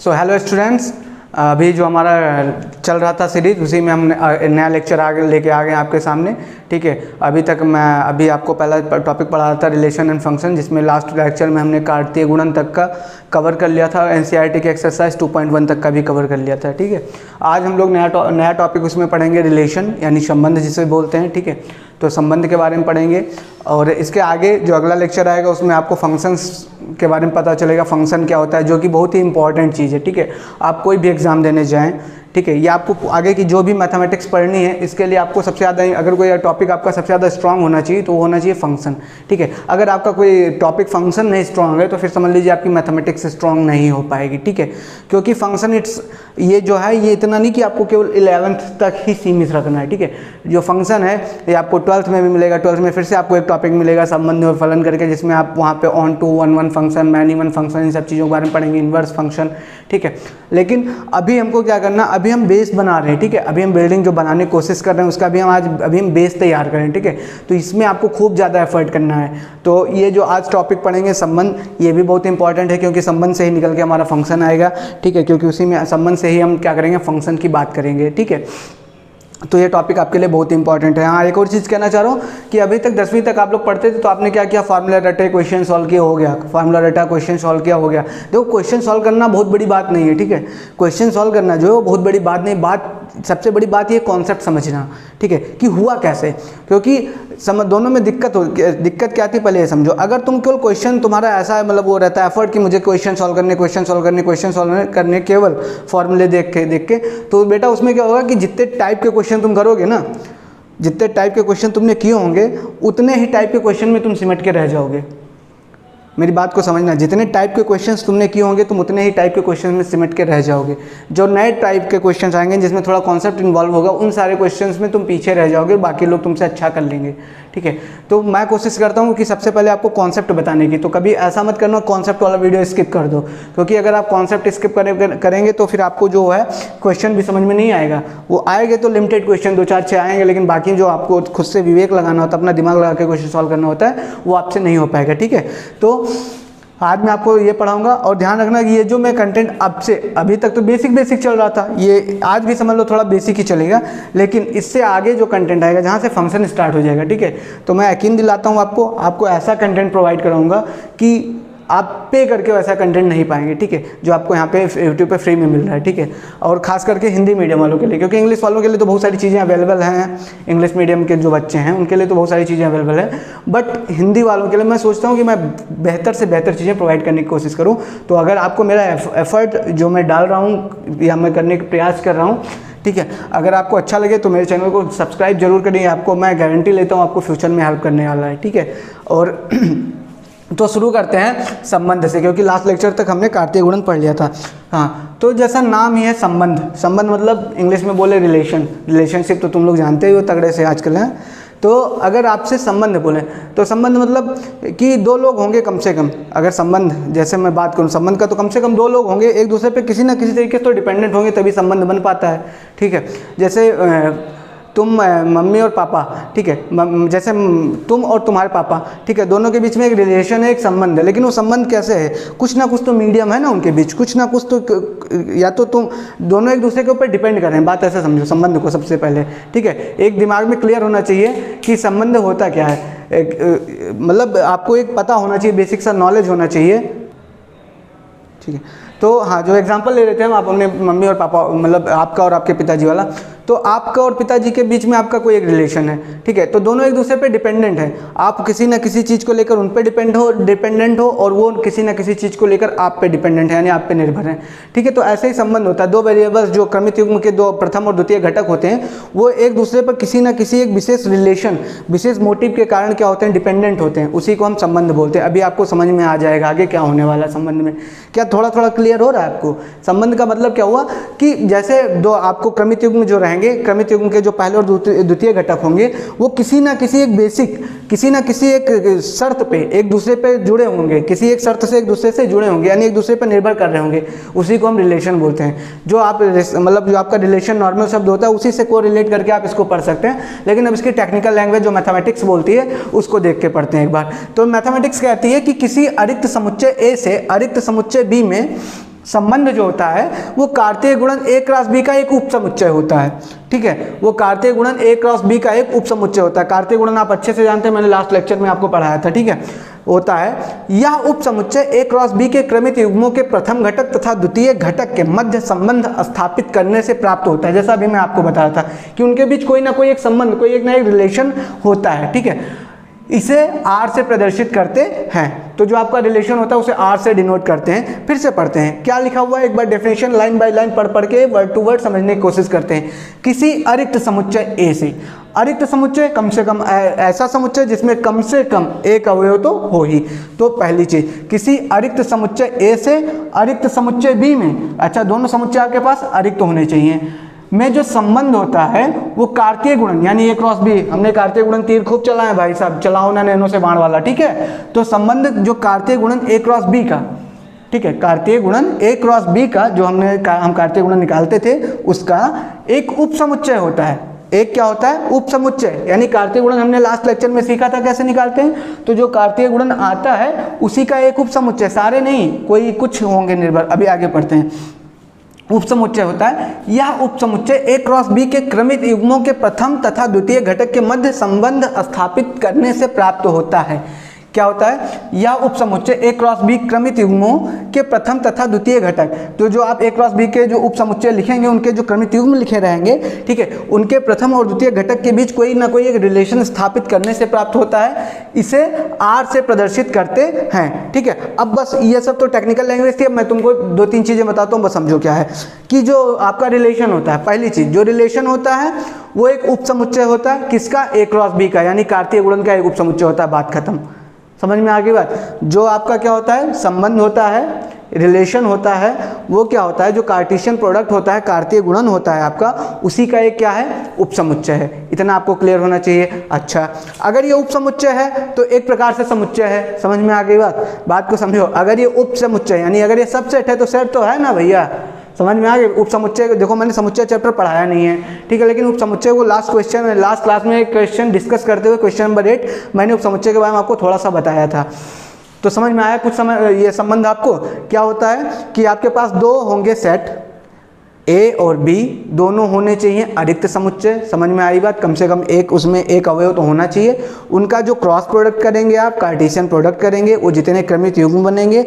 So hello students, अभी जो हमारा चल रहा था सीरीज, उसी में हम नया लेक्चर आगे लेके आ गए आपके सामने। ठीक है, अभी आपको पहला टॉपिक पढ़ा था रिलेशन एंड फंक्शन, जिसमें लास्ट लेक्चर में हमने कार्तीय गुणन तक का कवर कर लिया था। एनसीईआरटी के एक्सरसाइज 2.1 तक का भी कवर कर लिया था। ठीक है, आज हम लोग नया टॉपिक उसमें पढ़ेंगे, रिलेशन यानी संबंध जिसे बोलते हैं। ठीक है, तो संबंध के बारे में पढ़ेंगे और इसके आगे जो अगला लेक्चर आएगा उसमें आपको फंक्शंस के बारे में पता चलेगा, फंक्शन क्या होता है, जो कि बहुत ही इंपॉर्टेंट चीज़ है। ठीक है, आप कोई भी एग्ज़ाम देने जाएं, ठीक है, ये आपको आगे की जो भी मैथमेटिक्स पढ़नी है, इसके लिए आपको सबसे ज़्यादा, अगर कोई टॉपिक आपका सबसे ज़्यादा स्ट्रांग होना चाहिए तो वो होना चाहिए फंक्शन। ठीक है, अगर आपका कोई टॉपिक फंक्शन नहीं स्ट्रांग है तो फिर समझ लीजिए आपकी मैथमेटिक्स स्ट्रांग नहीं हो पाएगी। ठीक है, क्योंकि फंक्शन ये जो है ये इतना नहीं कि आपको केवल 11th तक ही सीमित रखना है। ठीक है, जो फंक्शन है ये आपको 12th में भी मिलेगा। 12th में फिर से आपको एक टॉपिक मिलेगा संबंध और फलन करके, जिसमें आप वहाँ पे onto one function, many one function, इन सब चीज़ों के बारे में पढ़ेंगे, इन्वर्स फंक्शन। ठीक है, लेकिन अभी हमको क्या करना, अभी हम बेस बना रहे हैं। ठीक है, अभी हम बिल्डिंग जो बनाने की कोशिश कर रहे हैं उसका अभी हम बेस तैयार करें। ठीक है, तो इसमें आपको खूब ज़्यादा एफर्ट करना है। तो ये जो आज टॉपिक पढ़ेंगे संबंध, ये भी बहुत इंपॉर्टेंट है, क्योंकि संबंध से ही निकल के हमारा फंक्शन आएगा। ठीक है, क्योंकि उसी में संबंध से ही हम क्या करेंगे, फंक्शन की बात करेंगे। ठीक है, तो ये टॉपिक आपके लिए बहुत इंपॉर्टेंट है। हाँ, एक और चीज़ कहना चाह रहा हूँ कि अभी तक 10वीं तक आप लोग पढ़ते थे तो आपने क्या किया, फार्मूला रटे, क्वेश्चन सॉल्व किया, हो गया। फार्मूला रटा, क्वेश्चन सॉल्व किया, हो गया। देखो, क्वेश्चन सॉल्व करना बहुत बड़ी बात नहीं है। ठीक है, क्वेश्चन सॉल्व करना जो है बहुत बड़ी बात नहीं, सबसे बड़ी बात ये कॉन्सेप्ट समझना। ठीक है, कि हुआ कैसे, क्योंकि दोनों में दिक्कत क्या थी पहले ये समझो। अगर तुम केवल क्वेश्चन, तुम्हारा ऐसा है, मतलब वो रहता है एफर्ट कि मुझे क्वेश्चन सॉल्व करने केवल फॉर्मूले देख के, तो बेटा उसमें क्या होगा कि जितने टाइप के क्वेश्चन तुम करोगे ना, जितने टाइप के क्वेश्चन तुमने किए होंगे, उतने ही टाइप के क्वेश्चन में तुम सिमट के रह जाओगे। मेरी बात को समझना, जितने टाइप के क्वेश्चंस तुमने किए होंगे तुम उतने ही टाइप के क्वेश्चंस में सिमट के रह जाओगे। जो नए टाइप के क्वेश्चंस आएंगे जिसमें थोड़ा कॉन्सेप्ट इन्वॉल्व होगा, उन सारे क्वेश्चंस में तुम पीछे रह जाओगे, बाकी लोग तुमसे अच्छा कर लेंगे। ठीक है, तो मैं कोशिश करता हूँ कि सबसे पहले आपको कॉन्सेप्ट बताने की, तो कभी ऐसा मत करना कॉन्सेप्ट वाला वीडियो स्किप कर दो, क्योंकि अगर आप कॉन्सेप्ट स्किप करेंगे तो फिर आपको जो है क्वेश्चन भी समझ में नहीं आएगा। वो आएंगे तो लिमिटेड क्वेश्चन 2 4 6 आएंगे, लेकिन बाकी जो आपको खुद से विवेक लगाना होता है, अपना दिमाग लगा के क्वेश्चन सॉल्व करना होता है, वो आपसे नहीं हो पाएगा। ठीक है, तो आज मैं आपको ये पढ़ाऊंगा और ध्यान रखना कि ये जो मैं कंटेंट आपसे अभी तक तो बेसिक चल रहा था, ये आज भी समझ लो थोड़ा बेसिक ही चलेगा, लेकिन इससे आगे जो कंटेंट आएगा जहाँ से फंक्शन स्टार्ट हो जाएगा, ठीक है, तो मैं यकीन दिलाता हूँ आपको ऐसा कंटेंट प्रोवाइड कराऊंगा कि आप पे करके वैसा कंटेंट नहीं पाएंगे। ठीक है, जो आपको यहाँ पे यूट्यूब पे फ्री में मिल रहा है। ठीक है, और खास करके हिंदी मीडियम वालों के लिए, क्योंकि इंग्लिश वालों के लिए तो बहुत सारी चीज़ें अवेलेबल हैं, इंग्लिश मीडियम के जो बच्चे हैं उनके लिए तो बहुत सारी चीज़ें अवेलेबल है, बट हिंदी वालों के लिए मैं सोचता हूँ कि मैं बेहतर से बेहतर चीज़ें प्रोवाइड करने की कोशिश करूँ। तो अगर आपको मेरा एफर्ट जो मैं डाल रहा हूँ या मैं करने का प्रयास कर रहा हूँ, ठीक है, अगर आपको अच्छा लगे तो मेरे चैनल को सब्सक्राइब जरूर करिए। आपको मैं गारंटी लेता हूँ आपको फ्यूचर में हेल्प करने वाला है। ठीक है, और तो शुरू करते हैं संबंध से, क्योंकि लास्ट लेक्चर तक हमने कार्तीय गुणन पढ़ लिया था। हाँ, तो जैसा नाम ही है संबंध मतलब इंग्लिश में बोले रिलेशनशिप, तो तुम लोग जानते ही हो तगड़े से आजकल हैं। तो अगर आपसे संबंध बोले तो संबंध मतलब कि 2 लोग होंगे कम से कम। अगर संबंध जैसे मैं बात करूं संबंध का, तो कम से कम 2 लोग होंगे, एक दूसरे पे किसी ना किसी तरीके से तो डिपेंडेंट होंगे, तभी संबंध बन पाता है। ठीक है, जैसे तुम मम्मी और पापा, ठीक है, जैसे तुम और तुम्हारे पापा, ठीक है, दोनों के बीच में एक रिलेशन है, एक संबंध है, लेकिन वो संबंध कैसे है, कुछ ना कुछ तो मीडियम है ना उनके बीच, कुछ ना कुछ तो, या तो तुम दोनों एक दूसरे के ऊपर डिपेंड कर रहे हैं। बात ऐसे समझो संबंध को सबसे पहले। ठीक है, एक दिमाग में क्लियर होना चाहिए कि संबंध होता क्या है, मतलब आपको एक पता होना चाहिए, बेसिक सा नॉलेज होना चाहिए। ठीक है, तो हाँ, जो एग्जांपल ले लेते हैं हम, आप अपने मम्मी और पापा, मतलब आपका और आपके पिताजी वाला, तो आपका और पिताजी के बीच में आपका कोई एक रिलेशन है। ठीक है, तो दोनों एक दूसरे पे डिपेंडेंट है, आप किसी ना किसी चीज़ को लेकर उन पे डिपेंडेंट हो और वो किसी ना किसी चीज़ को लेकर आप पे डिपेंडेंट है, यानी आप पे निर्भर हैं। ठीक है, तो ऐसे ही संबंध होता है। 2 वेरिएबल्स जो क्रमित युग्म के 2 प्रथम और द्वितीय घटक होते हैं, वो एक दूसरे पर किसी ना किसी एक विशेष रिलेशन, विशेष मोटिव के कारण क्या होते हैं, डिपेंडेंट होते हैं, उसी को हम संबंध बोलते हैं। अभी आपको समझ में आ जाएगा आगे क्या होने वाला है संबंध में। क्या थोड़ा क्लियर हो रहा है आपको? संबंध का मतलब क्या हुआ कि जैसे 2 आपको क्रमित युग्म जो रहेंगे, क्रमित युग्म के जो पहले और द्वितीय घटक होंगे, वो किसी ना किसी एक बेसिक, किसी ना किसी एक शर्त पे एक दूसरे पे जुड़े होंगे, किसी एक शर्त से एक दूसरे से जुड़े होंगे, यानी एक दूसरे पर निर्भर कर रहे होंगे, उसी को हम रिलेशन बोलते हैं। जो आप मतलब जो आपका रिलेशन नॉर्मल शब्द होता है, उसी से को रिलेट करके आप इसको पढ़ सकते हैं, लेकिन अब इसकी टेक्निकल लैंग्वेज जो मैथमेटिक्स बोलती है उसको देख के पढ़ते हैं एक बार। तो मैथमेटिक्स कहती है कि किसी अरिक्त समुच्चय ए से अरिक्त समुच्चय बी में संबंध जो होता है वो कार्तीय गुणन A क्रॉस B का एक उपसमुच्चय होता है। ठीक है, वो कार्तीय गुणन A क्रॉस B का एक उपसमुच्चय होता है। कार्तीय गुणन आप अच्छे से जानते हैं, मैंने लास्ट लेक्चर में आपको पढ़ाया था। ठीक है, होता है यह उपसमुच्चय A क्रॉस B के क्रमित युग्मों के प्रथम घटक तथा द्वितीय घटक के मध्य संबंध स्थापित करने से प्राप्त होता है। जैसा अभी मैं आपको बताया था कि उनके बीच कोई ना कोई एक संबंध, कोई एक ना एक रिलेशन होता है। ठीक है, इसे R से प्रदर्शित करते हैं। तो जो आपका रिलेशन होता है उसे R से डिनोट करते हैं। फिर से पढ़ते हैं क्या लिखा हुआ है, एक बार डेफिनेशन लाइन बाय लाइन पढ़ के वर्ड टू वर्ड समझने की कोशिश करते हैं। किसी अरिक्त समुच्चय A से, अरिक्त समुच्चय कम से कम ऐसा समुच्चय जिसमें कम से कम एक अवयव तो हो ही। तो पहली चीज, किसी अरिक्त समुच्चय A से अरिक्त समुच्चय B में, अच्छा दोनों समुच्चय आपके पास अरिक्त होने चाहिए, में जो संबंध होता है वो कार्तीय गुणन यानी A क्रॉस B, हमने कार्तीय गुणन तीर खूब चला है भाई साहब, चलाओ ना नैनो से बाण वाला। ठीक है, तो संबंध जो कार्तीय गुणन A क्रॉस B का, ठीक है, कार्तीय गुणन A क्रॉस B का जो हम कार्तीय गुणन निकालते थे उसका एक उपसमुच्चय होता है। एक क्या होता है, उपसमुच्चय, यानी कार्तीय गुणन हमने लास्ट लेक्चर में सीखा था कैसे निकालते हैं। तो जो कार्तीय गुणन आता है उसी का एक उपसमुच्चय, सारे नहीं, कोई कुछ होंगे निर्भर, अभी आगे पढ़ते हैं। उपसमुच्चय होता है, यह उपसमुच्चय A क्रॉस B के क्रमित युग्मों के प्रथम तथा द्वितीय घटक के मध्य संबंध स्थापित करने से प्राप्त होता है। क्या होता है, यह उपसमुच्चय A क्रॉस B क्रमित युग्मों के प्रथम तथा द्वितीय घटक, तो जो आप A क्रॉस B के जो उपसमुच्चय लिखेंगे उनके जो क्रमित युग्म लिखे रहेंगे, ठीक है, उनके प्रथम और द्वितीय घटक के बीच कोई ना कोई एक रिलेशन स्थापित करने से प्राप्त होता है। इसे R से प्रदर्शित करते हैं। ठीक है, अब बस ये सब तो टेक्निकल लैंग्वेज थी, अब मैं तुमको दो तीन चीजें बताता हूँ, बस समझो क्या है कि जो आपका रिलेशन होता है, पहली चीज जो रिलेशन होता है वो एक उपसमुच्चय होता है, किसका, A क्रॉस B का, यानी कार्तीय गुणन का एक उपसमुच्चय होता है। बात खत्म, समझ में आ गई बात। जो आपका क्या होता है, संबंध होता है, रिलेशन होता है, वो क्या होता है, जो कार्टेशियन प्रोडक्ट होता है, कार्तीय गुणन होता है आपका, उसी का एक क्या है, उपसमुच्चय है। इतना आपको क्लियर होना चाहिए। अच्छा, अगर ये उपसमुच्चय है तो एक प्रकार से समुच्चय है, समझ में आ गई बात को समझो। अगर ये उपसमुच्चय यानी अगर ये सबसेट है तो सेट तो है ना भैया, समझ में आ गया। उपसमुच्चय देखो मैंने समुच्चय चैप्टर पढ़ाया नहीं है, ठीक है, लेकिन उपसमुच्चय को लास्ट क्वेश्चन, लास्ट क्लास में एक क्वेश्चन डिस्कस करते हुए क्वेश्चन नंबर 8 मैंने उपसमुच्चय के बारे में आपको थोड़ा सा बताया था। तो समझ में आया कुछ समय ये संबंध आपको। क्या होता है कि आपके पास दो होंगे सेट A और B, दोनों होने चाहिए अरिक्त समुच्चय, समझ में आई बात, कम से कम एक उसमें एक अवयव तो होना चाहिए। उनका जो क्रॉस प्रोडक्ट करेंगे आप, कार्टेशियन प्रोडक्ट करेंगे, वो जितने क्रमित युग्म बनेंगे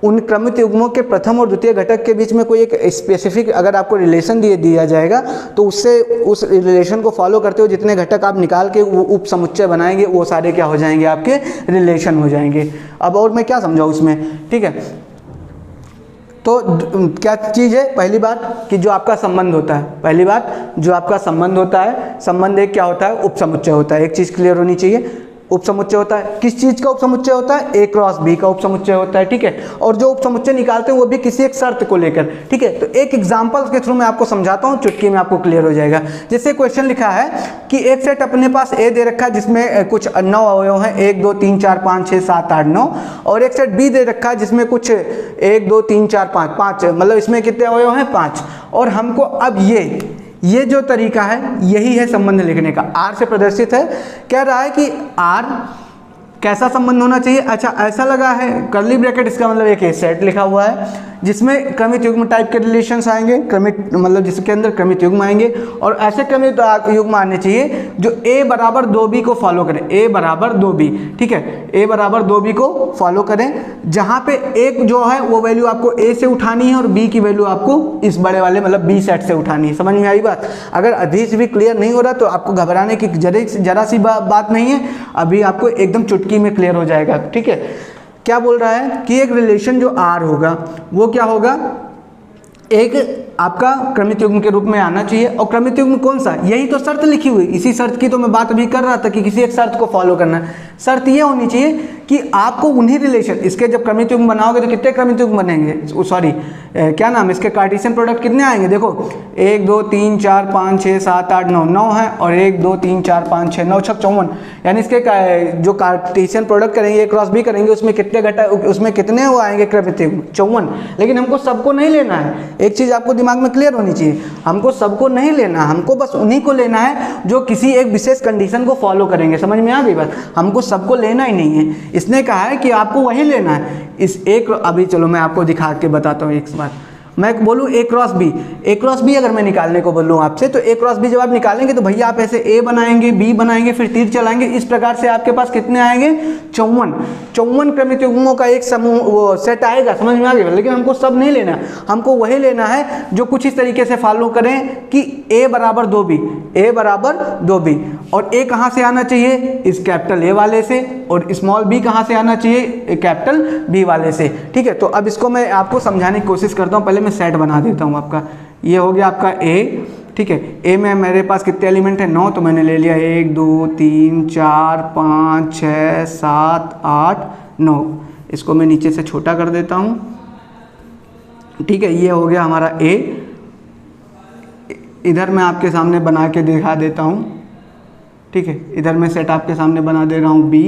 उन क्रमित युग्मों के प्रथम और द्वितीय घटक के बीच में कोई एक स्पेसिफिक अगर आपको रिलेशन दिया जाएगा तो उससे उस रिलेशन को फॉलो करते हुए जितने घटक आप निकाल के वो उप समुच्चय बनाएंगे वो सारे क्या हो जाएंगे, आपके रिलेशन हो जाएंगे। अब और मैं क्या समझाऊँ उसमें, ठीक है। तो क्या चीज़ है, पहली बात कि जो आपका संबंध होता है, पहली बात जो आपका संबंध होता है, संबंध एक क्या होता है, उपसमुच्चय होता है। एक चीज़ क्लियर होनी चाहिए, उपसमुच्चय होता है, किस चीज का उपसमुच्चय होता है, A क्रॉस B का उपसमुच्चय होता है, ठीक है। और जो उपसमुच्चय निकालते हैं वो भी किसी एक शर्त को लेकर, ठीक है। तो एक एग्जांपल के थ्रू मैं आपको समझाता हूँ, चुटकी में आपको क्लियर हो जाएगा। जैसे क्वेश्चन लिखा है कि एक सेट अपने पास A दे रखा है जिसमें कुछ 9 अवयव हैं, 1 2 3 4 5 6 7 8 9, और एक सेट B दे रखा है जिसमें कुछ 1 2 3 4 5 5, मतलब इसमें कितने अवयव हैं, 5। और हमको अब ये जो तरीका है यही है संबंध लिखने का, R से प्रदर्शित है। कह रहा है कि R कैसा संबंध होना चाहिए, अच्छा ऐसा लगा है कर्ली ब्रैकेट, इसका मतलब एक सेट लिखा हुआ है जिसमें क्रमित युग्म टाइप के रिलेशंस आएंगे, क्रमित मतलब जिसके अंदर क्रमित युग्म आएंगे, और ऐसे क्रमित युग्म आने चाहिए जो A बराबर 2B को फॉलो करें, A बराबर 2B, ठीक है, A बराबर 2B को फॉलो करें, जहाँ पे एक जो है वो वैल्यू आपको A से उठानी है और B की वैल्यू आपको इस बड़े वाले मतलब B सेट से उठानी है। समझ में आई बात। अगर अभी से भी क्लियर नहीं हो रहा तो आपको घबराने की जरा सी बात नहीं है, अभी आपको एकदम चुटकी में क्लियर हो जाएगा, ठीक है। क्या बोल रहा है कि एक रिलेशन जो R होगा वो क्या होगा, एक आपका क्रमित युग्म के रूप में आना चाहिए। और क्रमित युग्म कौन सा, यही तो शर्त लिखी हुई, इसी शर्त की तो मैं बात अभी कर रहा था कि किसी एक शर्त को फॉलो करना है। शर्त ये होनी चाहिए कि आपको उन्हीं रिलेशन, इसके जब क्रमित युग्म बनाओगे तो कितने क्रमित युग्म बनेंगे, सॉरी क्या नाम, इसके कार्टेशियन प्रोडक्ट कितने आएंगे, देखो 1 2 3 4 5 6 7 8 9, 9 है, और 1 2 3 4 5 6 9 6 54, यानी इसके जो कार्टेशियन प्रोडक्ट करेंगे A क्रॉस B करेंगे उसमें कितने घटक, उसमें कितने वो आएंगे क्रमित युग्म, 54। लेकिन हमको सबको नहीं लेना है, एक चीज़ आपको दिमाग दिमाग में क्लियर होनी चाहिए। हमको सबको नहीं लेना, हमको बस उन्हीं को लेना है जो किसी एक विशेष कंडीशन को फॉलो करेंगे। समझ में आ गई बात? हमको सबको लेना ही नहीं है। इसने कहा है कि आपको वही लेना है। इस एक अभी चलो मैं आपको दिखा के बताता हूँ एक बात। मैं बोलूँ ए क्रॉस बी अगर मैं निकालने को बोलूँ आपसे, तो ए क्रॉस बी जब आप निकालेंगे तो भैया आप ऐसे ए बनाएंगे, बी बनाएंगे, फिर तीर चलाएंगे, इस प्रकार से आपके पास कितने आएंगे? 54 क्रमिक युग्मों का एक समूह वो सेट आएगा। समझ में आ गया? लेकिन हमको सब नहीं लेना, हमको वही लेना है जो कुछ इस तरीके से फॉलो करें कि ए बराबर 2b, ए बराबर 2b, और ए कहाँ से आना चाहिए? इस कैपिटल ए वाले से, और स्मॉल बी कहाँ से आना चाहिए? कैपिटल बी वाले से। ठीक है, तो अब इसको मैं आपको समझाने की कोशिश करता हूँ। पहले मैं सेट बना देता हूँ आपका। ये हो गया आपका ए। ठीक है, ए में मेरे पास कितने एलिमेंट हैं? 9, तो मैंने ले लिया 1 2 3 4 5 6 7 8 9। इसको मैं नीचे से छोटा कर देता हूँ। ठीक है, ये हो गया हमारा ए। इधर मैं आपके सामने बना के दिखा देता हूँ। ठीक है, इधर मैं सेट आपके सामने बना दे रहा हूँ बी।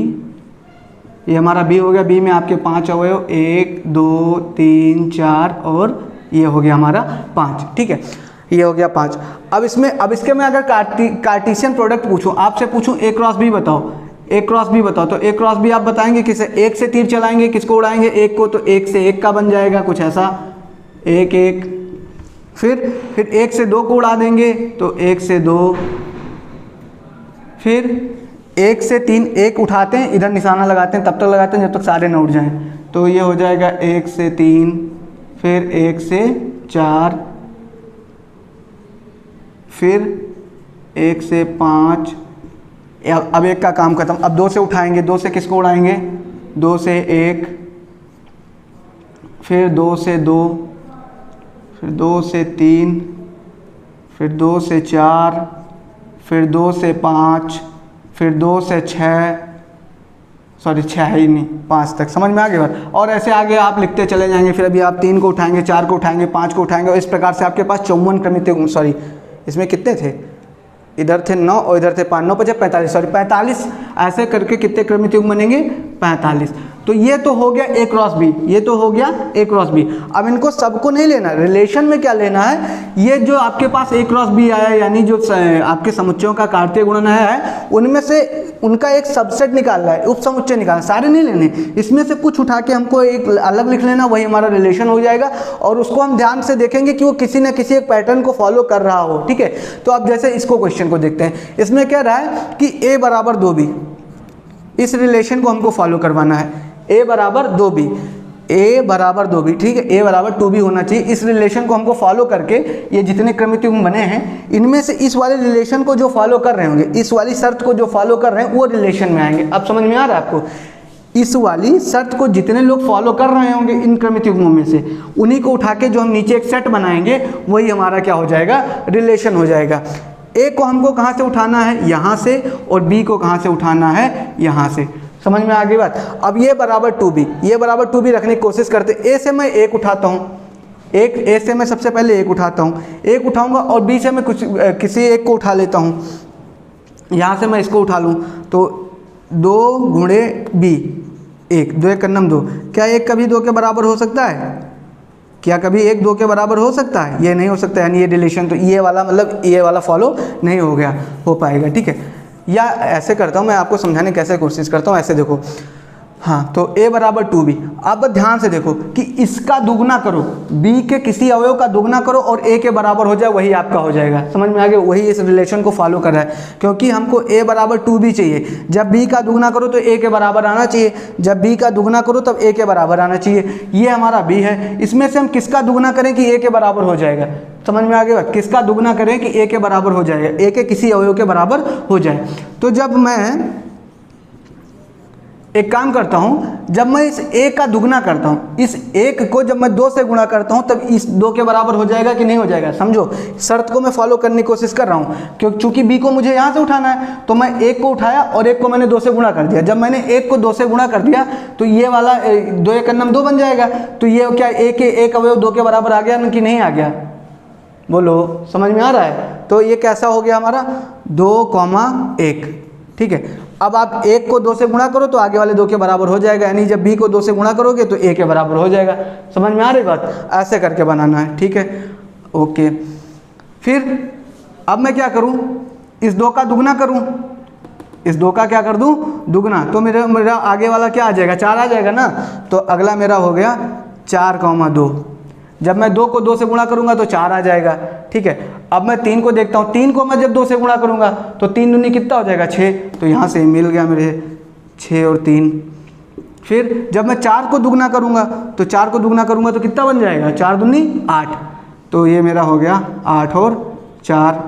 ये हमारा बी हो गया। बी में आपके 5 अवयव, 1 2 3 4 और ये हो गया हमारा 5। ठीक है, ये हो गया 5। अब इसके मैं अगर कार्टेशियन प्रोडक्ट पूछूं, आपसे पूछूं ए क्रॉस बी बताओ, ए क्रॉस बी बताओ, तो ए क्रॉस बी आप बताएंगे किसे? 1 से तीर चलाएंगे, किसको उड़ाएंगे? 1 को, तो 1 से 1 का बन जाएगा कुछ ऐसा, 1 1। फिर 1 से 2 को उड़ा देंगे तो 1 से 2। फिर 1 से 3, 1 उठाते हैं, इधर निशाना लगाते हैं, तब तक लगाते हैं जब तक सारे न उठ जाएं, तो ये हो जाएगा 1 से 3, फिर 1 से 4, फिर 1 से 5। अब 1 का काम खत्म। अब 2 से उठाएंगे, 2 से किसको उड़ाएंगे? 2 से 1, फिर 2 से 2, फिर 2 से 3, फिर 2 से 4, फिर 2 से 5, फिर 2 से 6, सॉरी 6 है ही नहीं, 5 तक। समझ में आ गया बात? और ऐसे आगे आप लिखते चले जाएंगे। फिर अभी आप 3 को उठाएंगे, 4 को उठाएंगे, 5 को उठाएंगे, और इस प्रकार से आपके पास 54 क्रमिक युग्म, सॉरी इसमें कितने थे? इधर थे 9 और इधर थे 5, 9 5 45, सॉरी 45। ऐसे करके कितने क्रमिक युग्म बनेंगे? 45। तो ये तो हो गया ए क्रॉस बी, ये तो हो गया ए क्रॉस बी। अब इनको सबको नहीं लेना, रिलेशन में क्या लेना है? ये जो आपके पास ए क्रॉस बी आया, यानी जो आपके समुच्चयों का कार्तीय गुणन है, उनमें से उनका एक सबसेट निकालना है, उप समुच्चय निकालना, सारे नहीं लेने। इसमें से कुछ उठा के हमको एक अलग लिख लेना, वही हमारा रिलेशन हो जाएगा। और उसको हम ध्यान से देखेंगे कि वो किसी न किसी एक पैटर्न को फॉलो कर रहा हो। ठीक है, तो अब जैसे इसको क्वेश्चन को देखते हैं। इसमें कह रहा है कि ए बराबर 2b, इस रिलेशन को हमको फॉलो करवाना है। ए बराबर 2b, ए बराबर 2b। ठीक है, ए बराबर 2b होना चाहिए। इस रिलेशन को हमको फॉलो करके ये जितने क्रमिक युग्म बने हैं, इनमें से इस वाले रिलेशन को जो फॉलो कर रहे होंगे, इस वाली शर्त को जो फॉलो कर रहे हैं, वो रिलेशन में आएंगे। अब समझ में आ रहा है आपको? इस वाली शर्त को जितने लोग फॉलो कर रहे होंगे इन क्रमिक युग्मों में से, उन्हीं को उठा के जो हम नीचे एक सेट बनाएंगे, वही हमारा क्या हो जाएगा? रिलेशन हो जाएगा। ए को हमको कहाँ से उठाना है? यहाँ से, और बी को कहाँ से उठाना है? यहाँ से। समझ में आ गई बात? अब ये बराबर 2b, ये बराबर 2b रखने की कोशिश करते। ए से मैं 1 उठाता हूँ, ए से मैं सबसे पहले 1 उठाता हूँ, 1 उठाऊंगा, और बी से मैं किसी एक को उठा लेता हूँ। यहाँ से मैं इसको उठा लूँ तो 2 गुणे b, 1 2 1 कन्नम 2। क्या 1 कभी 2 के बराबर हो सकता है? क्या कभी 1 2 के बराबर हो सकता है? ये नहीं हो सकता। यानी ये रिलेशन तो ये वाला, मतलब ये वाला फॉलो नहीं हो पाएगा। ठीक है, या ऐसे करता हूँ मैं, आपको समझाने कैसे कोशिश करता हूँ। ऐसे देखो, हाँ, तो a बराबर 2b। अब ध्यान से देखो कि इसका दुगना करो, b के किसी अवयव का दुगना करो और a के बराबर हो जाए, वही आपका हो जाएगा। समझ में आ गया? वही इस रिलेशन को फॉलो कर रहा है, क्योंकि हमको a बराबर 2b चाहिए। जब b का दुगना करो तो a के बराबर आना चाहिए, जब b का दुगना करो तब a के बराबर आना चाहिए। ये हमारा b है। इसमें से हम किसका दुगना करें कि a के बराबर हो जाएगा? समझ में आ गया? किसका दुगना करें कि a के बराबर हो जाएगा? a के किसी अवयव के बराबर हो जाए। तो जब मैं एक काम करता हूं, जब मैं इस a का दुगना करता हूं, इस 1 को जब मैं 2 से गुणा करता हूं, तब इस 2 के बराबर हो जाएगा कि नहीं हो जाएगा? समझो, शर्त को मैं फॉलो करने की कोशिश कर रहा हूं, क्योंकि चूंकि b को मुझे यहां से उठाना है, तो मैं 1 को उठाया और 1 को मैंने 2 से गुणा कर दिया। जब मैंने 1 को 2 से गुणा कर दिया तो ये वाला 2 1 कन्नम 2 बन जाएगा। तो ये क्या एक अवयव 2 के बराबर आ गया कि नहीं आ गया? बोलो, समझ में आ रहा है? तो ये कैसा हो गया हमारा? 2,1। ठीक है, अब आप 1 को 2 से गुणा करो तो आगे वाले 2 के बराबर हो जाएगा, यानी जब b को 2 से गुणा करोगे तो a के बराबर हो जाएगा। समझ में आ रही बात? ऐसे करके बनाना है। ठीक है, ओके, फिर अब मैं क्या करूं, इस 2 का दुगना करूं, इस 2 का क्या कर दूं, दुगना, तो मेरा आगे वाला क्या आ जाएगा, 4 आ जाएगा ना। तो अगला मेरा हो गया 4,2। जब मैं 2 को 2 से गुणा करूंगा तो 4 आ जाएगा, ठीक है। अब मैं 3 को देखता हूँ, 3 को मैं जब 2 से गुणा करूंगा तो 3 दूनी कितना हो जाएगा, 6। तो यहाँ से मिल गया मेरे 6 और 3। फिर जब मैं 4 को दुगना करूंगा तो 4 को दुगना करूंगा तो कितना बन जाएगा, 4 दूनी 8। तो ये मेरा हो गया 8 और 4।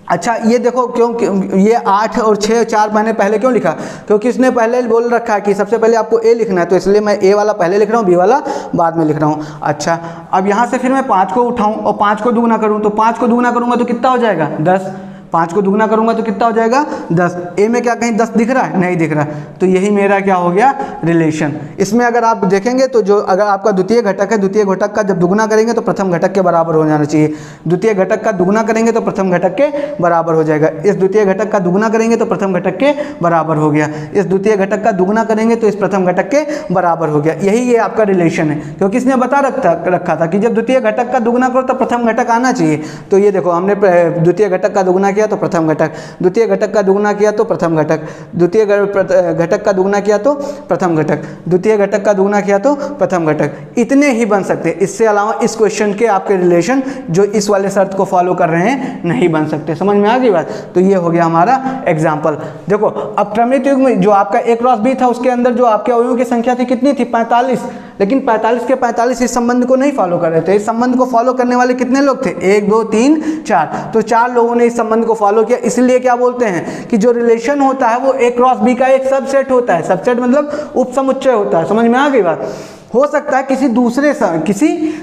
अच्छा ये देखो, क्यों ये 8 और 6 और 4 मैंने पहले क्यों लिखा, क्योंकि इसने पहले बोल रखा है कि सबसे पहले आपको ए लिखना है, तो इसलिए मैं ए वाला पहले लिख रहा हूँ, बी वाला बाद में लिख रहा हूँ। अच्छा अब यहाँ से फिर मैं 5 को उठाऊँ और 5 को दुगना करूँ, तो 5 को दुगना करूँगा तो कितना हो जाएगा, 10। 5 को दुगना करूंगा तो कितना हो जाएगा, 10। ए में क्या कहीं 10 दिख रहा है, नहीं दिख रहा है। तो यही मेरा क्या हो गया, रिलेशन। इसमें अगर आप देखेंगे तो जो अगर आपका द्वितीय घटक है, द्वितीय घटक का जब दुगना करेंगे तो प्रथम घटक के बराबर हो जाना चाहिए। द्वितीय घटक का दुगना करेंगे तो प्रथम घटक के बराबर हो जाएगा। इस द्वितीय घटक का दुगना करेंगे तो प्रथम घटक के बराबर हो गया। इस द्वितीय घटक का दुगना करेंगे तो इस प्रथम घटक के बराबर हो गया। यही ये आपका रिलेशन है, क्योंकि इसने बता रखा था कि जब द्वितीय घटक का दुगना करो तो प्रथम घटक आना चाहिए। तो ये देखो, हमने द्वितीय घटक का दुगना किया तो प्रथम घटक, द्वितीय घटक का दुगना किया तो प्रथम घटक, द्वितीय घटक का दुगना किया तो प्रथम घटक, द्वितीय घटक का दुगना किया तो प्रथम घटक। इतने ही बन सकते हैं, इससे अलावा इस क्वेश्चन के आपके रिलेशन जो इस वाले शर्त को फॉलो कर रहे हैं नहीं बन सकते। समझ में आ गई बात। तो ये हो गया हमारा एग्जाम्पल। देखो अब क्रमित युग्म में जो आपका A क्रॉस B था, उसके अंदर जो आपके अवयवों की संख्या थी कितनी थी, 45। लेकिन 45 के 45 इस संबंध को नहीं फॉलो कर रहे थे। इस संबंध को फॉलो करने वाले कितने लोग थे, 1 2 3 4। तो 4 लोगों ने इस संबंध को फॉलो किया। इसलिए क्या बोलते हैं कि जो रिलेशन होता है वो A क्रॉस B का एक सबसेट होता है। सबसेट मतलब उपसमुच्चय होता है। समझ में आ गई बात। हो सकता है किसी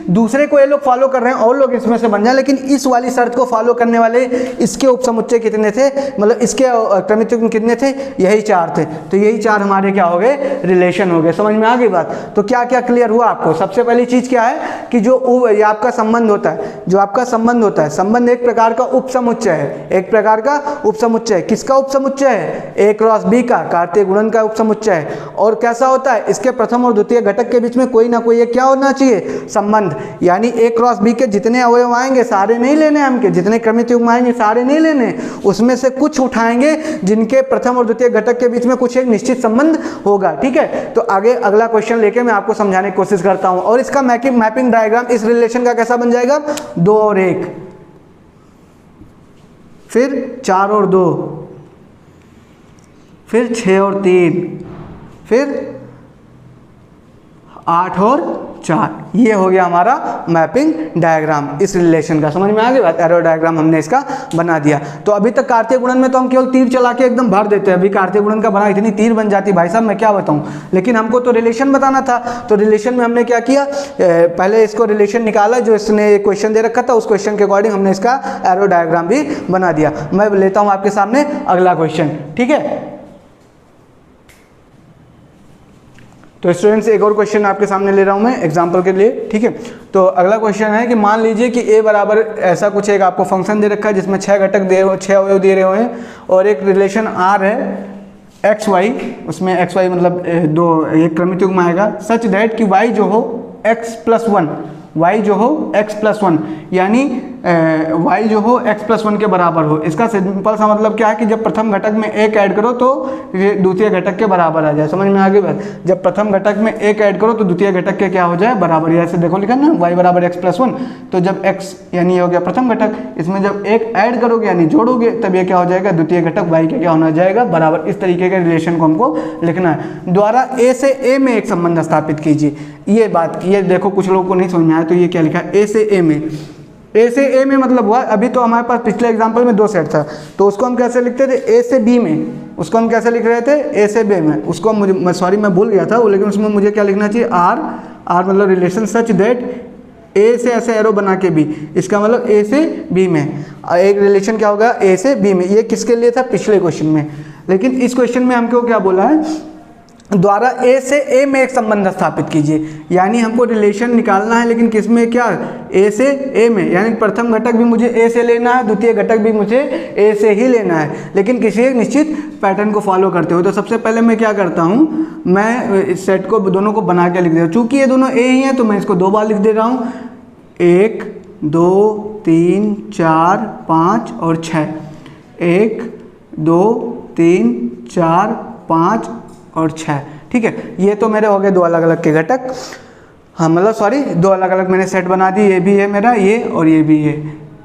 दूसरे को ये लोग फॉलो कर रहे हैं और लोग इसमें से बन जाए, लेकिन इस वाली शर्त को फॉलो करने वाले इसके उपसमुच्चय कितने थे, मतलब इसके क्रमित युग्म कितने थे, यही 4 थे। तो यही 4 हमारे क्या हो गए, रिलेशन हो गए। समझ में आ गई बात। तो क्या क्या क्लियर हुआ आपको। सबसे पहली चीज क्या है कि जो ये आपका संबंध होता है, जो आपका संबंध होता है, संबंध एक प्रकार का उपसमुच्चय है। एक प्रकार का उपसमुच्चय। किसका उपसमुच्चय है, A क्रॉस B का, कार्तीय गुणन का उपसमुच्चय है। और कैसा होता है, इसके प्रथम और द्वितीय घटक के बीच में कोई ना कोई एक क्या होना चाहिए, संबंध। यानी A क्रॉस B के जितने अवयव आएंगे सारे नहीं लेने हमके, जितने क्रमित युग्म आएंगे सारे नहीं लेने, उसमें से कुछ उठाएंगे जिनके प्रथम और द्वितीय घटक के बीच में कुछ एक निश्चित संबंध होगा। ठीक है। तो आगे अगला क्वेश्चन लेके मैं आपको समझाने की कोशिश करता हूं। और इसका मैपिंग डायग्राम इस रिलेशन का कैसा बन जाएगा, 2 और 1, फिर 4 और 2, फिर 6 और 3, फिर 8 और 4। ये हो गया हमारा मैपिंग डायग्राम इस रिलेशन का। समझ में आ गई बात। एरो डायग्राम हमने इसका बना दिया। तो अभी तक कार्तीय गुणन में तो हम केवल तीर चला के एकदम भर देते हैं। अभी कार्तीय गुणन का बना इतनी तीर बन जाती भाई साहब, मैं क्या बताऊं। लेकिन हमको तो रिलेशन बताना था। तो रिलेशन में हमने क्या किया, पहले इसको रिलेशन निकाला जो इसने क्वेश्चन दे रखा था, उस क्वेश्चन के अकॉर्डिंग हमने इसका एरो डायग्राम भी बना दिया। मैं लेता हूँ आपके सामने अगला क्वेश्चन। ठीक है। तो स्टूडेंट्स एक और क्वेश्चन आपके सामने ले रहा हूं मैं एग्जांपल के लिए। ठीक है। तो अगला क्वेश्चन है कि मान लीजिए कि A बराबर ऐसा कुछ एक आपको फंक्शन दे रखा है जिसमें 6 घटक 6 अवयव दे रहे हुए हैं और एक रिलेशन R है एक्स वाई, उसमें एक्स वाई मतलब एक क्रमित युग्म आएगा सच दैट कि y जो हो x+1, y जो हो x+1, यानी y जो हो x+1 के बराबर हो। इसका सिंपल सा मतलब क्या है कि जब प्रथम घटक में 1 ऐड करो तो द्वितीय घटक के बराबर आ जाए। समझ में आ गई बात। जब प्रथम घटक में 1 ऐड करो तो द्वितीय घटक के क्या हो जाए, बराबर। ऐसे देखो लिखा ना, y बराबर x+1। तो जब x यानी ये हो गया प्रथम घटक, इसमें जब 1 ऐड करोगे यानी जोड़ोगे तब ये क्या हो जाएगा, द्वितीय घटक y के क्या होना जाएगा, बराबर। इस तरीके के रिलेशन को हमको लिखना है। द्वारा A से A में एक संबंध स्थापित कीजिए। ये बात, ये देखो कुछ लोगों को नहीं समझ में आया, तो ये क्या लिखा है, A से A में। A से A में मतलब हुआ, अभी तो हमारे पास पिछले एग्जांपल में 2 सेट था, तो उसको हम कैसे लिखते थे, A से B में। उसको हम कैसे लिख रहे थे, A से B में। उसको मुझे मैं भूल गया था, लेकिन उसमें मुझे क्या लिखना चाहिए, R मतलब रिलेशन सच दैट A से ऐसे एरो बना के B, इसका मतलब A से B में एक रिलेशन क्या होगा, A से B में। ये किसके लिए था, पिछले क्वेश्चन में। लेकिन इस क्वेश्चन में हमको क्या बोला है, द्वारा A से A में एक संबंध स्थापित कीजिए। यानी हमको रिलेशन निकालना है, लेकिन किस में, क्या, A से A में। यानी प्रथम घटक भी मुझे A से लेना है, द्वितीय घटक भी मुझे A से ही लेना है, लेकिन किसी एक निश्चित पैटर्न को फॉलो करते हो। तो सबसे पहले मैं क्या करता हूँ, मैं इस सेट को दोनों को बना के लिख देता हूँ। चूंकि ये दोनों A ही हैं तो मैं इसको 2 बार लिख दे रहा हूँ, 1 2 3 4 5 और 6, 1 2 3 4 5 और 6, ठीक है। ये तो मेरे हो गए दो अलग अलग के घटक, हाँ मतलब सॉरी दो अलग अलग मैंने सेट बना दी, ये भी है मेरा ये और ये भी है।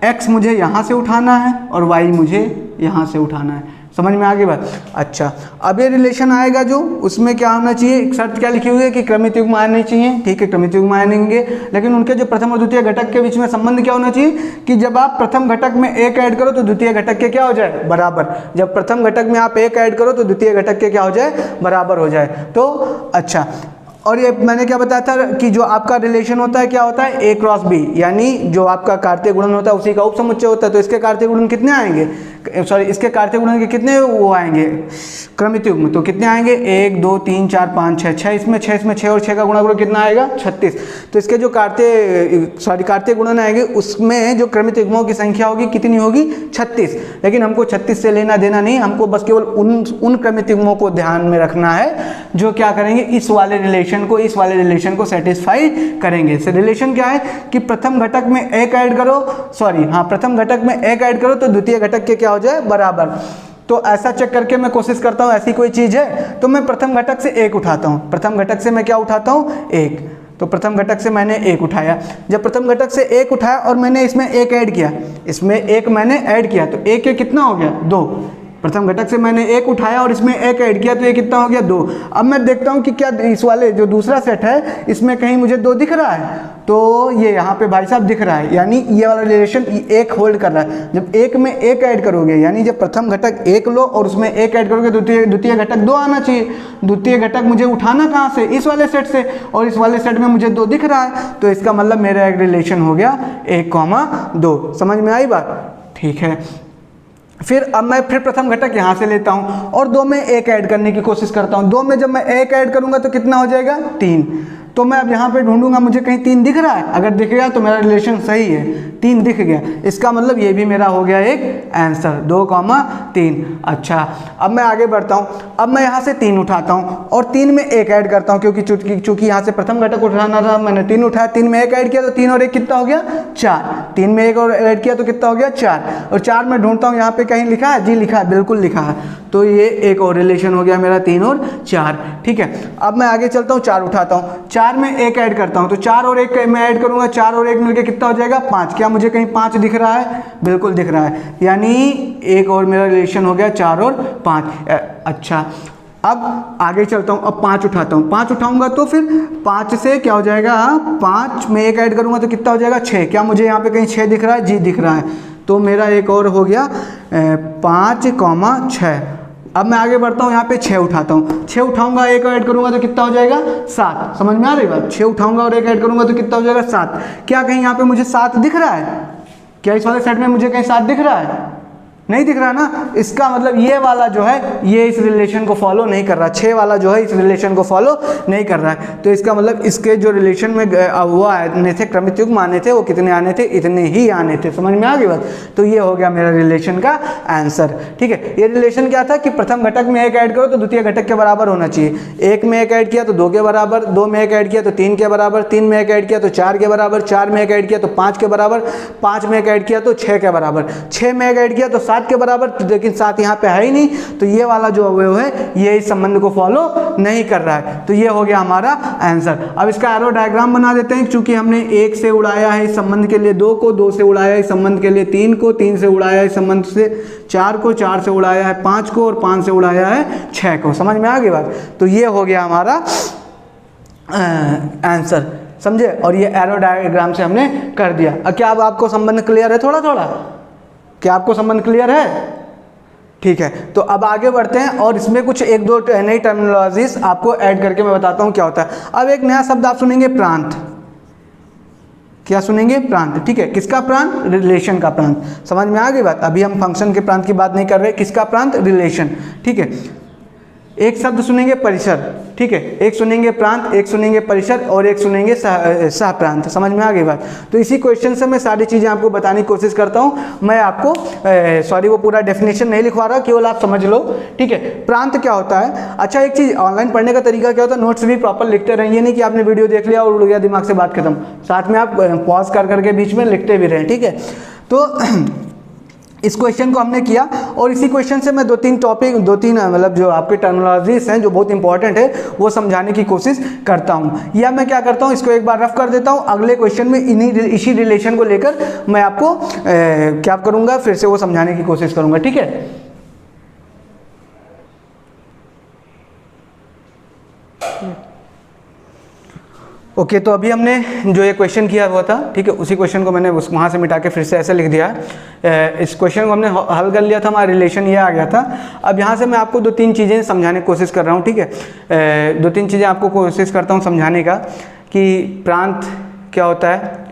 x मुझे यहाँ से उठाना है और y मुझे यहाँ से उठाना है, समझ में आ गई बात। अच्छा अब ये रिलेशन आएगा जो, उसमें क्या होना चाहिए, एक शर्त क्या लिखी हुई है कि क्रमित युग्म आने चाहिए, ठीक है, क्रमित युग्म आएंगे, लेकिन उनके जो प्रथम और द्वितीय घटक के बीच में संबंध क्या होना चाहिए कि जब आप प्रथम घटक में 1 ऐड करो तो द्वितीय घटक के क्या हो जाए, बराबर। जब प्रथम घटक में आप 1 ऐड करो तो द्वितीय घटक के क्या हो जाए, बराबर हो जाए। तो अच्छा, और ये मैंने क्या बताया था कि जो आपका रिलेशन होता है क्या होता है, A क्रॉस B, यानी जो आपका कार्तीय गुणन होता है उसी का उपसमुच्चय होता है। तो इसके कार्तीय गुणन कितने आएंगे, सॉरी इसके कार्तीय गुणन के कितने वो आएंगे क्रमित युग्म, तो कितने आएंगे 1 2 3 4 5 6, 6 इसमें 6 और 6 का गुणा करो कितना आएगा 36। तो इसके जो कार्तीय गुणन आएंगे उसमें जो क्रमित युग्मों की संख्या होगी कितनी होगी 36। लेकिन हमको 36 से लेना देना नहीं, हमको बस केवल उन क्रमित युग्मों को ध्यान में रखना है जो क्या करेंगे, इस वाले रिलेशन को सेटिस्फाई करेंगे। से रिलेशन क्या है कि प्रथम घटक में 1 ऐड करो, सॉरी हाँ प्रथम घटक में 1 ऐड करो तो द्वितीय घटक के क्या हो जाए, बराबर। तो ऐसा चेक करके मैं कोशिश करता हूँ, ऐसी कोई चीज़ है तो मैं प्रथम घटक से 1 उठाता हूँ, प्रथम घटक से मैं क्या उठाता हूँ 1, तो प्रथम घटक से मैंने 1 उठाया। जब प्रथम घटक से 1 उठाया और मैंने इसमें 1 ऐड किया, इसमें 1 मैंने ऐड किया तो 1 के कितना हो गया 2। प्रथम घटक से मैंने 1 उठाया और इसमें 1 ऐड किया तो ये कितना हो गया 2। अब मैं देखता हूँ कि क्या इस वाले जो दूसरा सेट है इसमें कहीं मुझे 2 दिख रहा है, तो ये यहाँ पे भाई साहब दिख रहा है, यानी ये वाला रिलेशन 1 होल्ड कर रहा है। जब 1 में 1 ऐड करोगे, यानी जब प्रथम घटक 1 लो और उसमें 1 ऐड करोगे, द्वितीय घटक 2 आना चाहिए। द्वितीय घटक मुझे उठाना कहाँ से, इस वाले सेट से, और इस वाले सेट में मुझे 2 दिख रहा है, तो इसका मतलब मेरा एक रिलेशन हो गया 1,2। समझ में आई बात, ठीक है। फिर अब मैं फिर प्रथम घटक यहाँ से लेता हूँ और 2 में 1 ऐड करने की कोशिश करता हूँ। 2 में जब मैं 1 ऐड करूँगा तो कितना हो जाएगा 3। तो मैं अब यहाँ पे ढूंढूंगा, मुझे कहीं 3 दिख रहा है, अगर दिख गया तो मेरा रिलेशन सही है, 3 दिख गया, इसका मतलब ये भी मेरा हो गया एक आंसर 2,3। अच्छा अब मैं आगे बढ़ता हूँ, अब मैं यहाँ से 3 उठाता हूँ और 3 में 1 ऐड करता हूँ, क्योंकि चूंकि यहाँ से प्रथम घटक उठाना था, मैंने 3 उठाया, 3 में 1 ऐड किया तो 3 और 1 कितना हो गया 4। 3 में 1 और ऐड किया तो कितना हो गया 4, और 4 में ढूंढता हूँ यहाँ पे कहीं लिखा है, जी लिखा है, बिल्कुल लिखा है। तो ये एक और रिलेशन हो गया मेरा 3 और 4, ठीक है। अब मैं आगे चलता हूँ, 4 उठाता हूँ, 4 में 1 ऐड करता हूँ, तो 4 और 1 मैं ऐड करूँगा, 4 और 1 मिलके कितना हो जाएगा 5। क्या मुझे कहीं 5 दिख रहा है, बिल्कुल दिख रहा है, यानी एक और मेरा रिलेशन हो गया 4 और 5। अच्छा अब आगे चलता हूँ, अब 5 उठाता हूँ, 5 उठाऊंगा तो फिर 5 से क्या हो जाएगा, 5 में 1 ऐड करूँगा तो कितना हो जाएगा 6। क्या मुझे यहाँ पे कहीं 6 दिख रहा है, जी दिख रहा है, तो मेरा एक और हो गया 5,6। अब मैं आगे बढ़ता हूँ, यहाँ पे 6 उठाता हूँ, 6 उठाऊंगा 1 ऐड करूँगा तो कितना हो जाएगा 7। समझ में आ रही बात, 6 उठाऊंगा और 1 ऐड करूँगा तो कितना हो जाएगा 7। क्या कहीं यहाँ पे मुझे 7 दिख रहा है, क्या इस वाले सेट में मुझे कहीं 7 दिख रहा है, नहीं दिख रहा ना, इसका मतलब ये वाला जो है ये इस रिलेशन को फॉलो नहीं कर रहा, 6 वाला जो है इस रिलेशन को फॉलो नहीं कर रहा है। तो इसका मतलब इसके जो रिलेशन में वो आने थे, क्रमित युग्म आने थे, वो कितने आने थे, इतने ही आने थे। समझ में आ गई बात, तो ये हो गया मेरा रिलेशन का आंसर, ठीक है। ये रिलेशन क्या था कि प्रथम घटक में 1 ऐड करो तो द्वितीय घटक के बराबर होना चाहिए। 1 में 1 ऐड किया तो 2 के बराबर, 2 में 1 ऐड किया तो 3 के बराबर, 3 में 1 ऐड किया तो 4 के बराबर, 4 में 1 ऐड किया तो 5 के बराबर, 5 में 1 ऐड किया तो 6 के बराबर, 6 में 1 ऐड किया तो 7 के बराबर, लेकिन 7 यहाँ पे है ही नहीं, तो ये वाला जो अवयव है ये इस संबंध को फॉलो नहीं कर रहा है। तो ये हो गया हमारा आंसर। अब इसका एरो डायग्राम बना देते हैं, क्योंकि हमने 1 से उड़ाया है इस संबंध के लिए 2 को, 2 से उड़ाया है इस संबंध के लिए 3 को, 3 से उड़ाया है इस संबंध से 4 को, 4 से उड़ाया है 5 को, और 5 से उड़ाया है 6 को। समझ में आ गई बात, तो ये हो गया हमारा आंसर, समझे। और ये एरो डायग्राम से हमने कर दिया। क्या अब आपको संबंध क्लियर है, थोड़ा थोड़ा क्या आपको संबंध क्लियर है, ठीक है। तो अब आगे बढ़ते हैं और इसमें कुछ 1-2 नई टर्मिनोलॉजीज आपको ऐड करके मैं बताता हूँ क्या होता है। अब एक नया शब्द आप सुनेंगे, प्रांत। क्या सुनेंगे, प्रांत, ठीक है। किसका प्रांत, रिलेशन का प्रांत। समझ में आ गई बात, अभी हम फंक्शन के प्रांत की बात नहीं कर रहे, किसका प्रांत, रिलेशन, ठीक है। एक शब्द सुनेंगे परिसर, ठीक है, एक सुनेंगे प्रांत, एक सुनेंगे परिसर और एक सुनेंगे सह प्रांत। समझ में आ गई बात। तो इसी क्वेश्चन से मैं सारी चीज़ें आपको बताने की कोशिश करता हूँ। मैं आपको सॉरी वो पूरा डेफिनेशन नहीं लिखवा रहा, केवल आप समझ लो, ठीक है। प्रांत क्या होता है? अच्छा एक चीज़, ऑनलाइन पढ़ने का तरीका क्या होता है, नोट्स भी प्रॉपर लिखते रहें। ये नहीं कि आपने वीडियो देख लिया और उड़ गया दिमाग से, बात खत्म। साथ में आप पॉज कर करके बीच में लिखते भी रहें, ठीक है। तो इस क्वेश्चन को हमने किया और इसी क्वेश्चन से मैं दो तीन मतलब जो आपके टर्मिनोलॉजीज हैं जो बहुत इंपॉर्टेंट है वो समझाने की कोशिश करता हूँ। या मैं क्या करता हूँ, इसको एक बार रफ कर देता हूँ, अगले क्वेश्चन में इसी रिलेशन को लेकर मैं आपको क्या करूँगा, फिर से वो समझाने की कोशिश करूँगा, ठीक है। ओके तो अभी हमने जो ये क्वेश्चन किया हुआ था, ठीक है, उसी क्वेश्चन को मैंने वहाँ से मिटा के फिर से ऐसे लिख दिया है। इस क्वेश्चन को हमने हल कर लिया था, हमारा रिलेशन ये आ गया था। अब यहाँ से मैं आपको दो तीन चीज़ें समझाने की कोशिश कर रहा हूँ, ठीक है। दो तीन चीज़ें आपको कोशिश करता हूँ समझाने का कि प्रांत क्या होता है,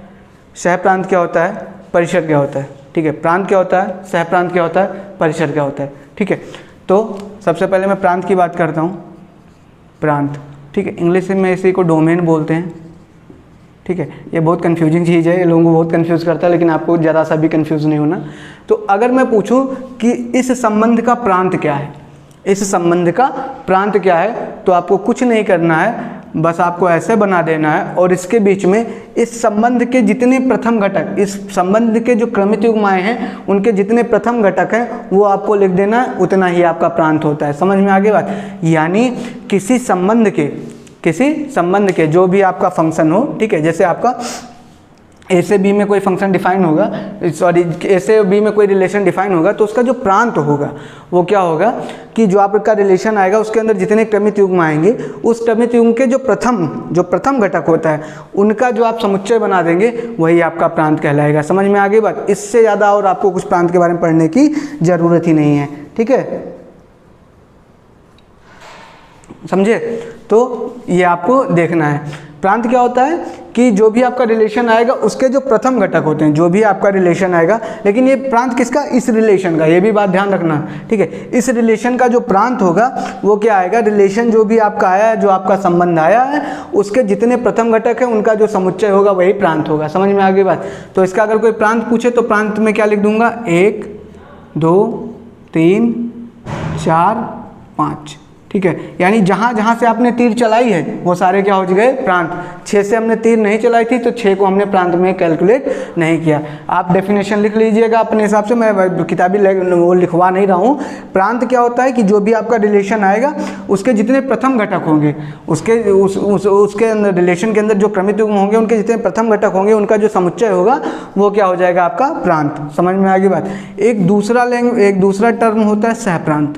सह प्रांत क्या होता है, परिसर क्या होता है, ठीक है। प्रांत क्या होता है, सह प्रांत क्या होता है, परिसर क्या होता है, ठीक है। तो सबसे पहले मैं प्रांत की बात करता हूँ। प्रांत, ठीक है, इंग्लिश में इसी को डोमेन बोलते हैं, ठीक है। ये बहुत कंफ्यूजिंग चीज़ है, ये लोगों को बहुत कंफ्यूज करता है, लेकिन आपको ज़रा सा भी कंफ्यूज नहीं होना। तो अगर मैं पूछूं कि इस संबंध का प्रांत क्या है, इस संबंध का प्रांत क्या है, तो आपको कुछ नहीं करना है, बस आपको ऐसे बना देना है और इसके बीच में इस संबंध के जितने प्रथम घटक, इस संबंध के जो क्रमित युग्माएँ हैं उनके जितने प्रथम घटक हैं वो आपको लिख देना है, उतना ही आपका प्रांत होता है। समझ में आगे बात। यानी किसी संबंध के जो भी आपका फंक्शन हो, ठीक है, जैसे आपका ए से बी में कोई फंक्शन डिफाइन होगा, सॉरी ए से बी में कोई रिलेशन डिफाइन होगा, तो उसका जो प्रांत होगा वो क्या होगा कि जो आपका रिलेशन आएगा उसके अंदर जितने क्रमित युग्म आएंगे उस क्रमित युग्म के जो प्रथम घटक होता है उनका जो आप समुच्चय बना देंगे वही आपका प्रांत कहलाएगा। समझ में आ गई बात। इससे ज़्यादा और आपको कुछ प्रांत के बारे में पढ़ने की ज़रूरत ही नहीं है, ठीक है, समझे। तो ये आपको देखना है। प्रांत क्या होता है कि जो भी आपका रिलेशन आएगा उसके जो प्रथम घटक होते हैं, जो भी आपका रिलेशन आएगा, लेकिन ये प्रांत किसका, इस रिलेशन का, ये भी बात ध्यान रखना, ठीक है। इस रिलेशन का जो प्रांत होगा वो क्या आएगा, रिलेशन जो भी आपका आया है, जो आपका संबंध आया है उसके जितने प्रथम घटक हैं उनका जो समुच्चय होगा वही प्रांत होगा। समझ में आ गई बात। तो इसका अगर कोई प्रांत पूछे तो प्रांत में क्या लिख दूंगा, 1 2 3 4 5, ठीक है। यानी जहाँ जहाँ से आपने तीर चलाई है वो सारे क्या हो गए, प्रांत। 6 से हमने तीर नहीं चलाई थी तो 6 को हमने प्रांत में कैलकुलेट नहीं किया। आप डेफिनेशन लिख लीजिएगा अपने हिसाब से, मैं किताबी वो लिखवा नहीं रहा हूँ। प्रांत क्या होता है कि जो भी आपका रिलेशन आएगा उसके जितने प्रथम घटक होंगे उसके अंदर, रिलेशन के अंदर जो क्रमित युग्म होंगे उनके जितने प्रथम घटक होंगे उनका जो समुच्चय होगा वो क्या हो जाएगा, आपका प्रांत। समझ में आ गई बात। एक दूसरा टर्म होता है सहप्रांत,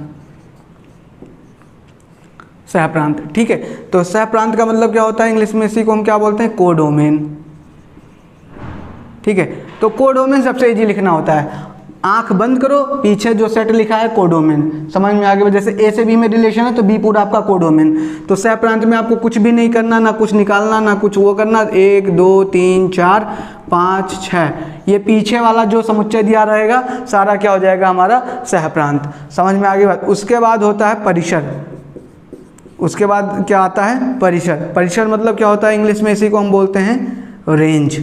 सहप्रांत, ठीक है। तो सहप्रांत का मतलब क्या होता है, इंग्लिश में इसी को हम क्या बोलते हैं, कोडोमेन, ठीक है। तो कोडोमेन सबसे इजी लिखना होता है, आंख बंद करो, पीछे जो सेट लिखा है कोडोमेन। समझ में आ गया। जैसे ए से बी में रिलेशन है तो बी पूरा आपका कोडोमेन। तो सहप्रांत में आपको कुछ भी नहीं करना, ना कुछ निकालना, ना कुछ वो करना। 1 2 3 4 5 6 ये पीछे वाला जो समुच्चय दिया रहेगा सारा क्या हो जाएगा, हमारा सहप्रांत। समझ में आ गई बात। उसके बाद होता है परिसर। उसके बाद क्या आता है, परिसर। परिसर मतलब क्या होता है, इंग्लिश में इसी को हम बोलते हैं रेंज,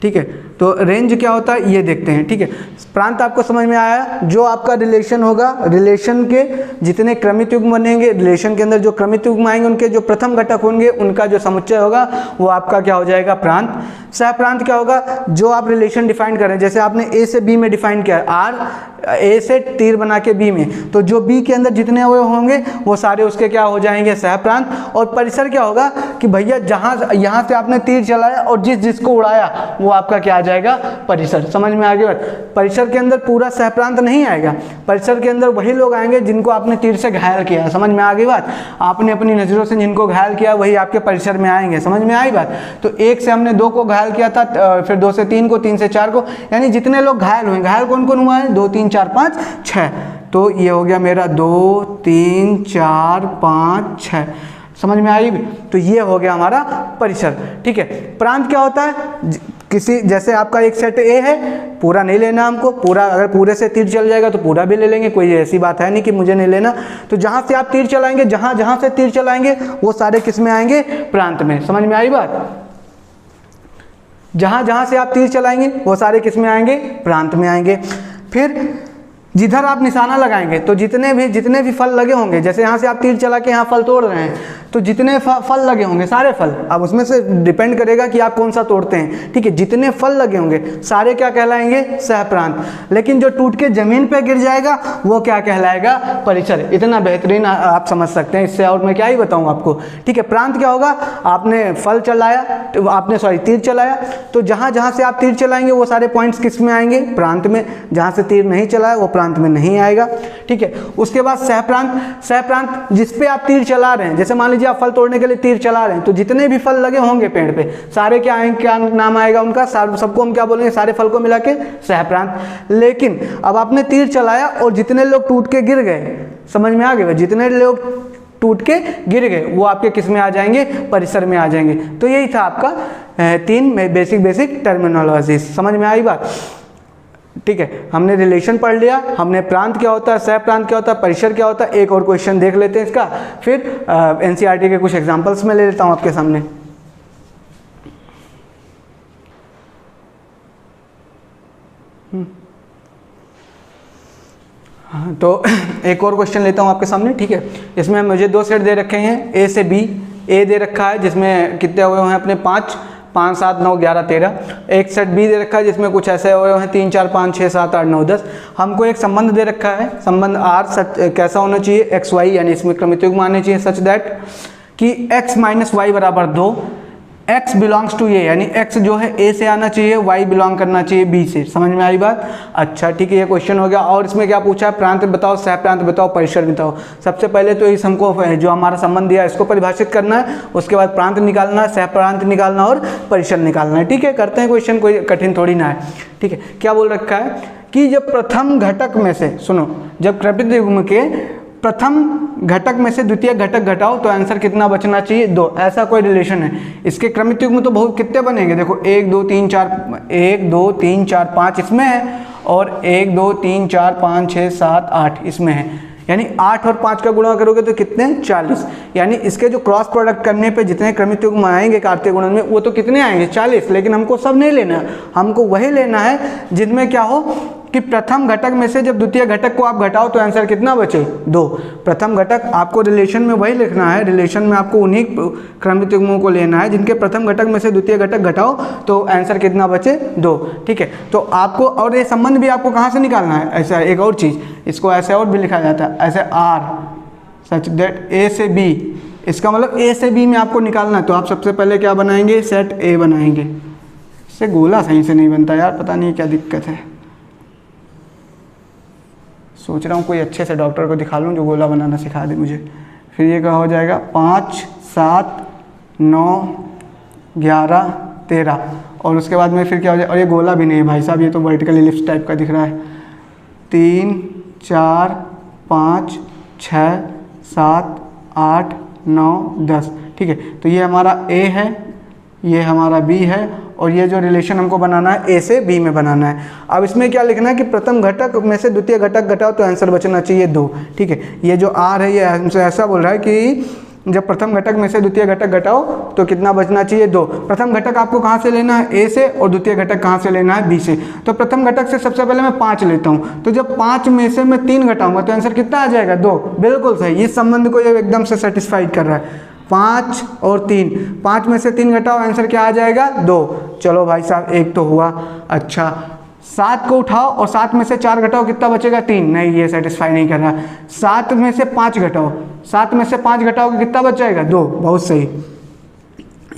ठीक है। तो रेंज क्या होता है ये देखते हैं, ठीक है। प्रांत आपको समझ में आया, जो आपका रिलेशन होगा, रिलेशन के जितने क्रमित युग्म बनेंगे, रिलेशन के अंदर जो क्रमित युग्म आएंगे उनके जो प्रथम घटक होंगे उनका जो समुच्चय होगा वो आपका क्या हो जाएगा, प्रांत। सहप्रांत क्या होगा, जो आप रिलेशन डिफाइन करें, जैसे आपने ए से बी में डिफाइन किया, आर ए से तीर बना के बी में, तो जो बी के अंदर जितने अवयव होंगे वो सारे उसके क्या हो जाएंगे, सहप्रांत। और परिसर क्या होगा कि भैया जहाँ यहाँ से आपने तीर चलाया और जिसको उड़ाया वो आपका क्या आ जाएगा, परिसर। समझ में आ गया। परिसर के अंदर पूरा सहप्रांत नहीं आएगा, परिसर के अंदर वही लोग आएंगे जिनको आपने तीर से घायल किया। समझ में आ गई बात। आपने अपनी नज़रों से जिनको घायल किया वही आपके परिसर में आएंगे। समझ में आई बात। तो 1 से हमने 2 को घायल किया था, फिर 2 से 3 को, 3 से 4 को, यानी जितने लोग घायल हुए, घायल कौन कौन हुआ है, 2 3 4 5 6। तो ये हो गया मेरा 2 3 4 5 6। समझ में आई। तो ये हो गया हमारा परिसर, ठीक है। प्रांत क्या होता है, किसी जैसे आपका एक सेट ए है, पूरा नहीं लेना हमको, पूरा अगर पूरे से तीर चल जाएगा तो पूरा भी ले लेंगे, कोई ऐसी बात है नहीं कि मुझे नहीं लेना। तो जहाँ से आप तीर चलाएंगे, जहाँ से तीर चलाएंगे वो सारे किस में आएंगे, प्रांत में। समझ में आई बात? जहाँ से आप तीर चलाएंगे वो सारे किस में आएंगे, प्रांत में आएंगे। फिर जिधर आप निशाना लगाएंगे तो जितने भी फल लगे होंगे, जैसे यहाँ से आप तीर चला के यहाँ फल तोड़ रहे हैं तो जितने फल लगे होंगे सारे फल, अब उसमें से डिपेंड करेगा कि आप कौन सा तोड़ते हैं, ठीक है। जितने फल लगे होंगे सारे क्या कहलाएंगे, सहप्रांत। लेकिन जो टूट के जमीन पे गिर जाएगा वो क्या कहलाएगा, परिसर। इतना बेहतरीन आप समझ सकते हैं, इससे और मैं क्या ही बताऊँ आपको, ठीक है। प्रांत क्या होगा, आपने फल चलाया, तीर चलाया, तो जहाँ से आप तीर चलाएंगे वो सारे पॉइंट्स किस में आएंगे, प्रांत में। जहाँ से तीर नहीं चलाया वो प्रांत में नहीं आएगा, ठीक है। उसके बाद सहप्रांत जिस पे आप तीर चला रहे हैं, जैसे मान लीजिए आप फल तोड़ने के लिए तीर चला रहे हैं, तो जितने भी फल लगे होंगे पेड़ पे सारे क्या आएंगे, क्या नाम आएगा उनका, सबको हम क्या बोलेंगे, सारे फल को मिला के सहप्रांत। लेकिन अब आपने तीर चलाया और जितने लोग टूट के गिर गए, समझ में आ गए, जितने लोग टूट के गिर गए वो आपके किस में आ जाएंगे, परिसर में आ जाएंगे। तो यही था आपका 3 बेसिक टर्मिनोलॉजी। समझ में आई बात, ठीक है। हमने रिलेशन पढ़ लिया, हमने प्रांत क्या होता है, सहप्रांत क्या होता है, परिसर क्या होता है। एक और क्वेश्चन देख लेते हैं इसका, फिर एनसीईआरटी के कुछ एग्जांपल्स में ले लेता हूं आपके सामने। हाँ, तो एक और क्वेश्चन लेता हूं आपके सामने, ठीक है। इसमें मुझे 2 सेट दे रखे हैं, ए से बी। ए दे रखा है जिसमें कितने हुए हैं अपने 5, 7, 9, 11, 13। एक सेट बी दे रखा है जिसमें कुछ ऐसे हुए हैं 3, 4, 5, 6, 7, 8, 9, 10। हमको एक संबंध दे रखा है, संबंध आर सच कैसा होना चाहिए, एक्स वाई, यानी इसमें क्रमित युग्म आने चाहिए सच दैट कि x माइनस वाई बराबर 2, x बिलोंग्स टू ए, यानी x जो है a से आना चाहिए, y बिलोंग करना चाहिए b से। समझ में आई बात? अच्छा, ठीक है, ये क्वेश्चन हो गया। और इसमें क्या पूछा है, प्रांत बताओ, सहप्रांत बताओ, परिसर बताओ। सबसे पहले तो इस हमको जो हमारा संबंध दिया इसको परिभाषित करना है, उसके बाद प्रांत निकालना है, सहप्रांत निकालना और परिसर निकालना है, ठीक है। करते हैं क्वेश्चन, कोई कठिन थोड़ी ना है, ठीक है। क्या बोल रखा है कि जब प्रथम घटक में से, सुनो, जब क्रमित युग्म के प्रथम घटक में से द्वितीय घटक घटाओ तो आंसर कितना बचना चाहिए, 2। ऐसा कोई रिलेशन है। इसके क्रमित युग्म तो बहुत कितने बनेंगे, देखो 1 2 3 4 5 इसमें है, और 1 2 3 4 5 6 7 8 इसमें है, यानी 8 और 5 का गुणा करोगे तो कितने, 40। यानी इसके जो क्रॉस प्रोडक्ट करने पे जितने क्रमित युग्म आएंगे कार्तीय गुणन में वो तो कितने आएंगे, 40। लेकिन हमको सब नहीं लेना है, हमको वही लेना है जिनमें क्या हो कि प्रथम घटक में से जब द्वितीय घटक को आप घटाओ तो आंसर कितना बचे, 2। प्रथम घटक आपको रिलेशन में वही लिखना है, रिलेशन में आपको उन्हीं क्रमित युग्मों को लेना है जिनके प्रथम घटक में से द्वितीय घटक घटाओ तो आंसर कितना बचे, 2, ठीक है। तो आपको, और ये संबंध भी आपको कहाँ से निकालना है, ऐसा एक और चीज़, इसको ऐसे और भी लिखा जाता है, ऐसे आर सच दैट ए से बी, इसका मतलब ए से बी में आपको निकालना है। तो आप सबसे पहले क्या बनाएंगे, सेट ए बनाएंगे। इससे गोला सही से नहीं बनता यार, पता नहीं क्या दिक्कत है। सोच रहा हूँ कोई अच्छे से डॉक्टर को दिखा लूँ जो गोला बनाना सिखा दे मुझे। फिर ये क्या हो जाएगा, 5 7 9 11 13, और उसके बाद में फिर क्या हो जाएगा, और ये गोला भी नहीं है भाई साहब, ये तो वर्टिकल इलिप्स टाइप का दिख रहा है। 3 4 5 6 7 8 9 10, ठीक है। तो ये हमारा ए है, ये हमारा बी है, और ये जो रिलेशन हमको बनाना है ए से बी में बनाना है। अब इसमें क्या लिखना है कि प्रथम घटक में से द्वितीय घटक घटाओ तो आंसर बचना चाहिए 2, ठीक है। ये जो आर है ये हमसे ऐसा बोल रहा है कि जब प्रथम घटक में से द्वितीय घटक घटाओ तो कितना बचना चाहिए, 2। प्रथम घटक आपको कहाँ से लेना है, ए से, और द्वितीय घटक कहाँ से लेना है, बी से। तो प्रथम घटक से सबसे पहले मैं 5 लेता हूँ, तो जब 5 में से मैं 3 घटाऊंगा तो आंसर कितना आ जाएगा, 2। बिल्कुल सही, इस संबंध को ये एकदम से सेटिस्फाइड कर रहा है। 5 और 3, 5 में से 3 घटाओ, आंसर क्या आ जाएगा, 2। चलो भाई साहब, एक तो हुआ। अच्छा, 7 को उठाओ और 7 में से 4 घटाओ, कितना बचेगा, 3। नहीं, ये सेटिस्फाई नहीं कर रहा। 7 में से 5 घटाओ, 7 में से 5 घटाओगे कितना बच जाएगा, 2। बहुत सही,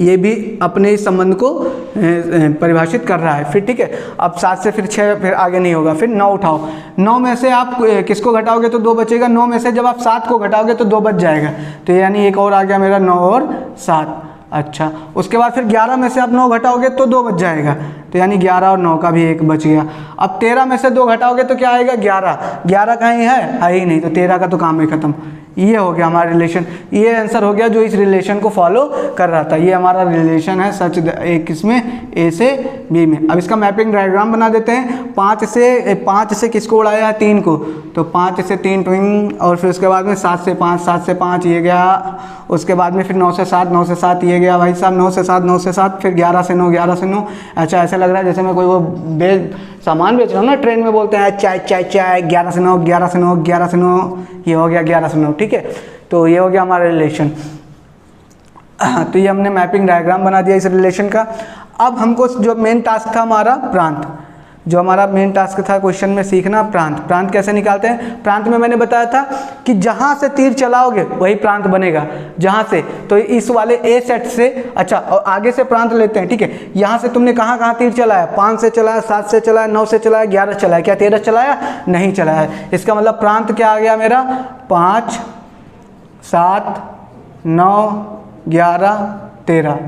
ये भी अपने इस संबंध को परिभाषित कर रहा है। फिर ठीक है, अब 7 से फिर 6, फिर आगे नहीं होगा। फिर 9 उठाओ, 9 में से आप किसको घटाओगे तो 2 बचेगा, 9 में से जब आप 7 को घटाओगे तो 2 बच जाएगा, तो यानी एक और आ गया मेरा 9 और 7। अच्छा, उसके बाद फिर 11 में से आप 9 घटाओगे तो 2 बच जाएगा, तो यानी 11 और 9 का भी 1 बच गया। अब 13 में से 2 घटाओगे तो क्या आएगा, 11। 11 कहीं है ही नहीं, तो 13 का तो काम है खत्म। ये हो गया हमारा रिलेशन, ये आंसर हो गया जो इस रिलेशन को फॉलो कर रहा था। ये हमारा रिलेशन है सच एक किसमें, ए से बी में। अब इसका मैपिंग डायग्राम बना देते हैं। 5 से किसको उड़ाया है, 3 को, तो 5 से 3 ट्विंग, और फिर उसके बाद में 7 से 5 ये गया, उसके बाद में फिर 9 से 7 ये गया भाई साहब, 9 से 7 फिर 11 से 9। अच्छा ऐसा लग रहा है जैसे मैं कोई वो सामान बेच रहा हूँ ना, ट्रेन में बोलते हैं चाय 11 से 9, ये हो गया 11 से 9, ठीक है। तो ये हो गया हमारा रिलेशन। तो ये हमने मैपिंग डायग्राम बना दिया इस रिलेशन का। अब हमको जो मेन टास्क था हमारा प्रांत, जो हमारा मेन टास्क था क्वेश्चन में सीखना प्रांत कैसे निकालते हैं। प्रांत में मैंने बताया था कि जहाँ से तीर चलाओगे वही प्रांत बनेगा, जहाँ से, तो इस वाले ए सेट से, अच्छा और आगे से प्रांत लेते हैं, ठीक है। यहाँ से तुमने कहाँ तीर चलाया, 5 से चलाया, 7 से चलाया, 9 से चलाया, 11 चलाया, क्या 13 चलाया, नहीं चलाया। इसका मतलब प्रांत क्या आ गया मेरा, 5, 7, 9, 11, 13।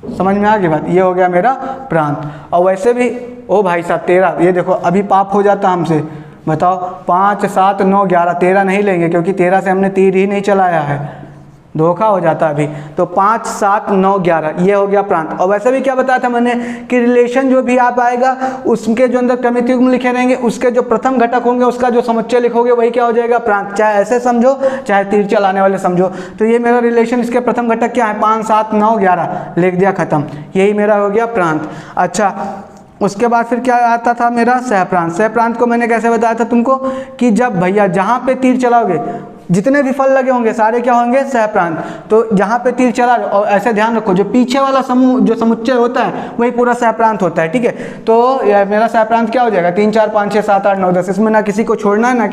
समझ में आ गई बात, ये हो गया मेरा प्रांत। और वैसे भी ओ भाई साहब 13, ये देखो अभी पाप हो जाता हमसे, बताओ 5, 7, 9, 11, 13 नहीं लेंगे क्योंकि 13 से हमने तीर ही नहीं चलाया है, धोखा हो जाता अभी। तो 5, 7, 9, 11 ये हो गया प्रांत। और वैसे भी क्या बताया था मैंने कि रिलेशन जो भी आप आएगा उसके जो अंदर क्रमिक युग्म लिखे रहेंगे, उसके जो प्रथम घटक होंगे उसका जो समुच्चय लिखोगे वही क्या हो जाएगा, प्रांत। चाहे ऐसे समझो चाहे तीर चलाने वाले समझो। तो ये मेरा रिलेशन, इसके प्रथम घटक क्या है, 5, 7, 9, 11 लिख दिया, खत्म, यही मेरा हो गया प्रांत। अच्छा उसके बाद फिर क्या आता था मेरा सहप्रांत। सहप्रांत को मैंने कैसे बताया था तुमको कि जब भैया जहाँ पे तीर चलाओगे जितने भी फल लगे होंगे सारे क्या होंगे, सहप्रांत। तो जहाँ पे तीर चला, और ऐसे ध्यान रखो जो पीछे वाला समूह जो समुच्चय होता है वही पूरा सहप्रांत होता है, ठीक है। तो मेरा सहप्रांत क्या हो जाएगा, 3, 4, 5, 6, 7, 8, 9, 10। इसमें ना किसी को छोड़ना है, ना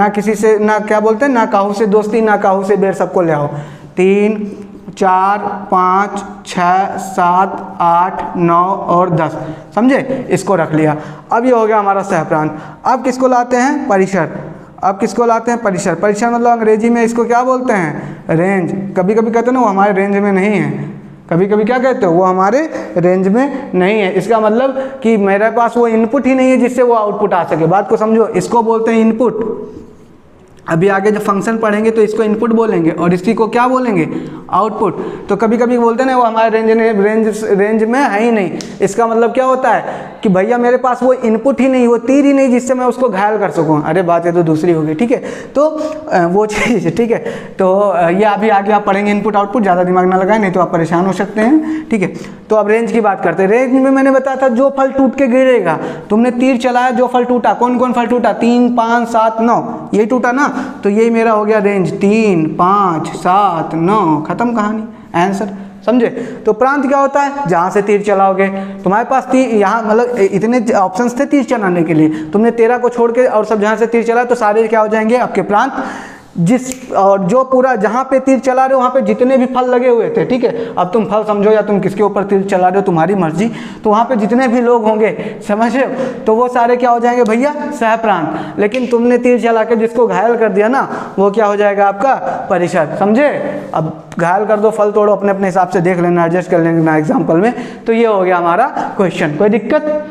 किसी से ना क्या बोलते हैं, ना काहू से दोस्ती, ना काहू से बेर, सबको ले आओ। 3, 4, 5, 6, 7, 8, 9 और 10, समझे, इसको रख लिया। अब ये हो गया हमारा सहप्रांत। अब किसको लाते हैं, परिसर। अब किसको लाते हैं, परिसर। परिसर मतलब अंग्रेजी में इसको क्या बोलते हैं, रेंज। कभी कभी कहते हो ना वो हमारे रेंज में नहीं है, कभी कभी क्या कहते हो, वो हमारे रेंज में नहीं है। इसका मतलब कि मेरे पास वो इनपुट ही नहीं है जिससे वो आउटपुट आ सके। बात को समझो, इसको बोलते हैं इनपुट। अभी आगे जब फंक्शन पढ़ेंगे तो इसको इनपुट बोलेंगे और इसी को क्या बोलेंगे, आउटपुट। तो कभी कभी बोलते हैं ना वो हमारे रेंज में है ही नहीं। इसका मतलब क्या होता है कि भैया मेरे पास वो इनपुट ही नहीं, वो तीर ही नहीं जिससे मैं उसको घायल कर सकूं। अरे बात ये तो दूसरी होगी, ठीक है। तो वो चीज़, ठीक है। तो ये अभी आगे आप पढ़ेंगे इनपुट आउटपुट, ज़्यादा दिमाग ना लगाएं नहीं तो आप परेशान हो सकते हैं, ठीक है। तो अब रेंज की बात करते हैं। रेंज में मैंने बताया था जो फल टूट के गिरेगा, तुमने तीर चलाया जो फल टूटा, कौन कौन फल टूटा, 3, 5, 7, 9 यही टूटा ना। तो यही मेरा हो गया रेंज, 3, 5, 7, 9, खत्म कहानी, आंसर, समझे। तो प्रांत क्या होता है, जहाँ से तीर चलाओगे। तुम्हारे पास तीर यहाँ मतलब इतने ऑप्शंस थे तीर चलाने के लिए, तुमने 13 को छोड़ के और सब जहाँ से तीर चला तो सारे क्या हो जाएंगे आपके प्रांत। जिस और जो पूरा जहाँ पे तीर चला रहे हो वहाँ पे जितने भी फल लगे हुए थे, ठीक है। अब तुम फल समझो या तुम किसके ऊपर तीर चला रहे हो, तुम्हारी मर्जी। तो वहाँ पे जितने भी लोग होंगे, समझ रहे हो, तो वो सारे क्या हो जाएंगे भैया, सहप्रांत। लेकिन तुमने तीर चला के जिसको घायल कर दिया ना, वो क्या हो जाएगा आपका परिसर, समझे। अब घायल कर दो, फल तोड़ो, अपने अपने हिसाब से देख लेना, एडजस्ट कर लेना एग्जाम्पल में। तो ये हो गया हमारा क्वेश्चन, कोई दिक्कत,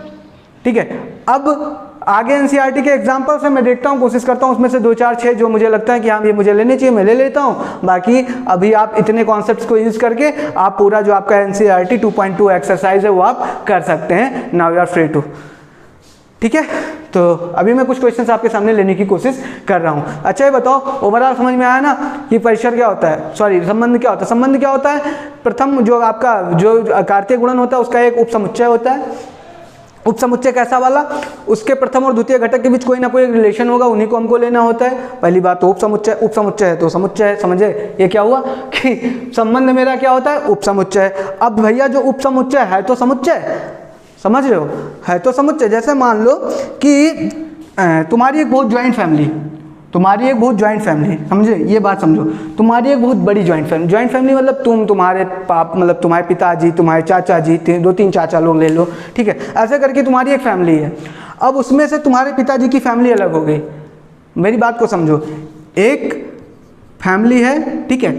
ठीक है। अब आगे एनसीईआरटी के एग्जाम्पल से मैं देखता हूँ, कोशिश करता हूँ उसमें से 2, 4, 6 जो मुझे लगता है कि हाँ ये मुझे लेने चाहिए, मैं ले लेता हूँ। बाकी अभी आप इतने कॉन्सेप्ट्स को यूज़ करके आप पूरा जो आपका एनसीईआरटी 2.2 एक्सरसाइज है वो आप कर सकते हैं। Now you are free to, ठीक है। तो अभी मैं कुछ क्वेश्चंस आपके सामने लेने की कोशिश कर रहा हूँ। अच्छा ये बताओ, ओवरऑल समझ में आया ना कि परिसर क्या होता है, सॉरी संबंध क्या होता है। संबंध क्या होता है, प्रथम जो आपका जो कार्तीय गुणन होता है उसका एक उपसमुच्चय होता है। उपसमुच्चय कैसा वाला, उसके प्रथम और द्वितीय घटक के बीच कोई ना कोई रिलेशन होगा, उन्हीं को हमको लेना होता है। पहली बात तो उपसमुच्चय, उपसमुच्चय है तो समुच्चय है, समझे। ये क्या हुआ कि संबंध मेरा क्या होता है, उपसमुच्चय। अब भैया जो उपसमुच्चय है तो समुच्चय, समझ रहे हो, है तो समुच्चय। जैसे मान लो कि तुम्हारी एक बहुत ज्वाइंट फैमिली, तुम्हारी एक बहुत ज्वाइंट फैमिली, समझे, ये बात समझो, तुम्हारी एक बहुत बड़ी ज्वाइंट फैमिली। ज्वाइंट फैमिली मतलब तुम, तुम्हारे पाप मतलब तुम्हारे पिताजी, तुम्हारे चाचा जी, 2-3 चाचा लोग ले लो, ठीक है। ऐसे करके तुम्हारी एक फैमिली है। अब उसमें से तुम्हारे पिताजी की फैमिली अलग हो गई। मेरी बात को समझो, एक फैमिली है, ठीक है,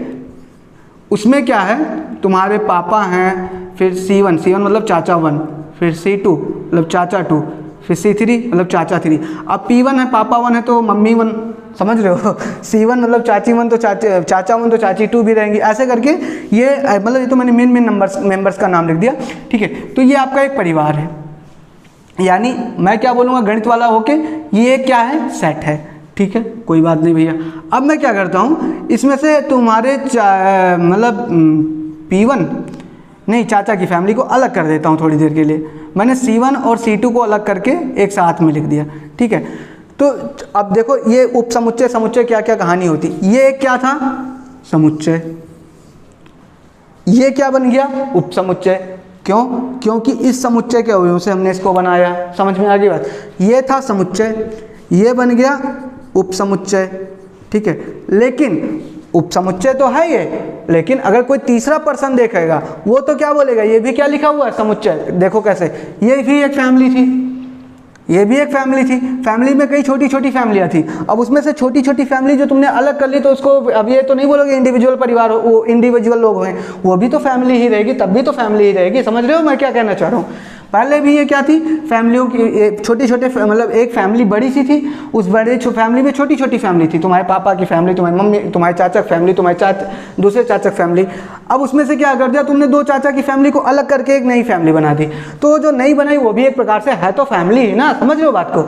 उसमें क्या है, तुम्हारे पापा हैं, फिर C1 मतलब चाचा 1, फिर C2 मतलब चाचा 2, फिर C3 मतलब चाचा 3। अब P1 है, पापा 1 है तो मम्मी 1, समझ रहे हो। C1 मतलब चाची 1 तो चाचा 1 तो चाची 2 भी रहेंगी, ऐसे करके ये मतलब ये तो मैंने मेन मेंबर्स का नाम लिख दिया, ठीक है। तो ये आपका एक परिवार है, यानी मैं क्या बोलूँगा गणित वाला होके, ये क्या है, सेट है, ठीक है, कोई बात नहीं भैया। अब मैं क्या करता हूँ, इसमें से तुम्हारे मतलब P1 नहीं, चाचा की फैमिली को अलग कर देता हूँ थोड़ी देर के लिए। मैंने C1 और C2 को अलग करके एक साथ में लिख दिया, ठीक है। तो अब देखो ये उप समुच्चय समुच्चय क्या क्या कहानी होती। ये क्या था, समुच्चय, ये क्या बन गया, उप समुच्चय। क्यों, क्योंकि इस समुच्चय के अवयवों से हमने इसको बनाया, समझ में आ गई बात। ये था समुच्चय, ये बन गया उप समुच्चय, ठीक है। लेकिन उप समुच्चय तो है ये, लेकिन अगर कोई तीसरा पर्सन देखेगा वो तो क्या बोलेगा, ये भी क्या लिखा हुआ है, समुच्चय। देखो कैसे, ये भी एक फैमिली थी, ये भी एक फैमिली थी, फैमिली में कई छोटी छोटी फैमिलियाँ थी। अब उसमें से छोटी छोटी फैमिली जो तुमने अलग कर ली, तो उसको अब ये तो नहीं बोलोगे इंडिविजुअल परिवार हो, वो इंडिविजुअल लोग हैं, वो भी तो फैमिली ही रहेगी, तब भी तो फैमिली ही रहेगी। समझ रहे हो मैं क्या कहना चाह रहा हूँ। पहले भी ये क्या थी, फैमिलियों की छोटे छोटे मतलब एक फैमिली बड़ी सी थी, उस बड़े फैमिली में छोटी छोटी फैमिली थी, तुम्हारे पापा की फैमिली, तुम्हारी मम्मी, तुम्हारे चाचा की फैमिली, तुम्हारे दूसरे चाचा की फैमिली। अब उसमें से क्या कर दिया तुमने, दो चाचा की फैमिली को अलग करके एक नई फैमिली बना दी। तो जो नई बनाई वो भी एक प्रकार से है तो फैमिली ही ना, समझ रहे हो बात को।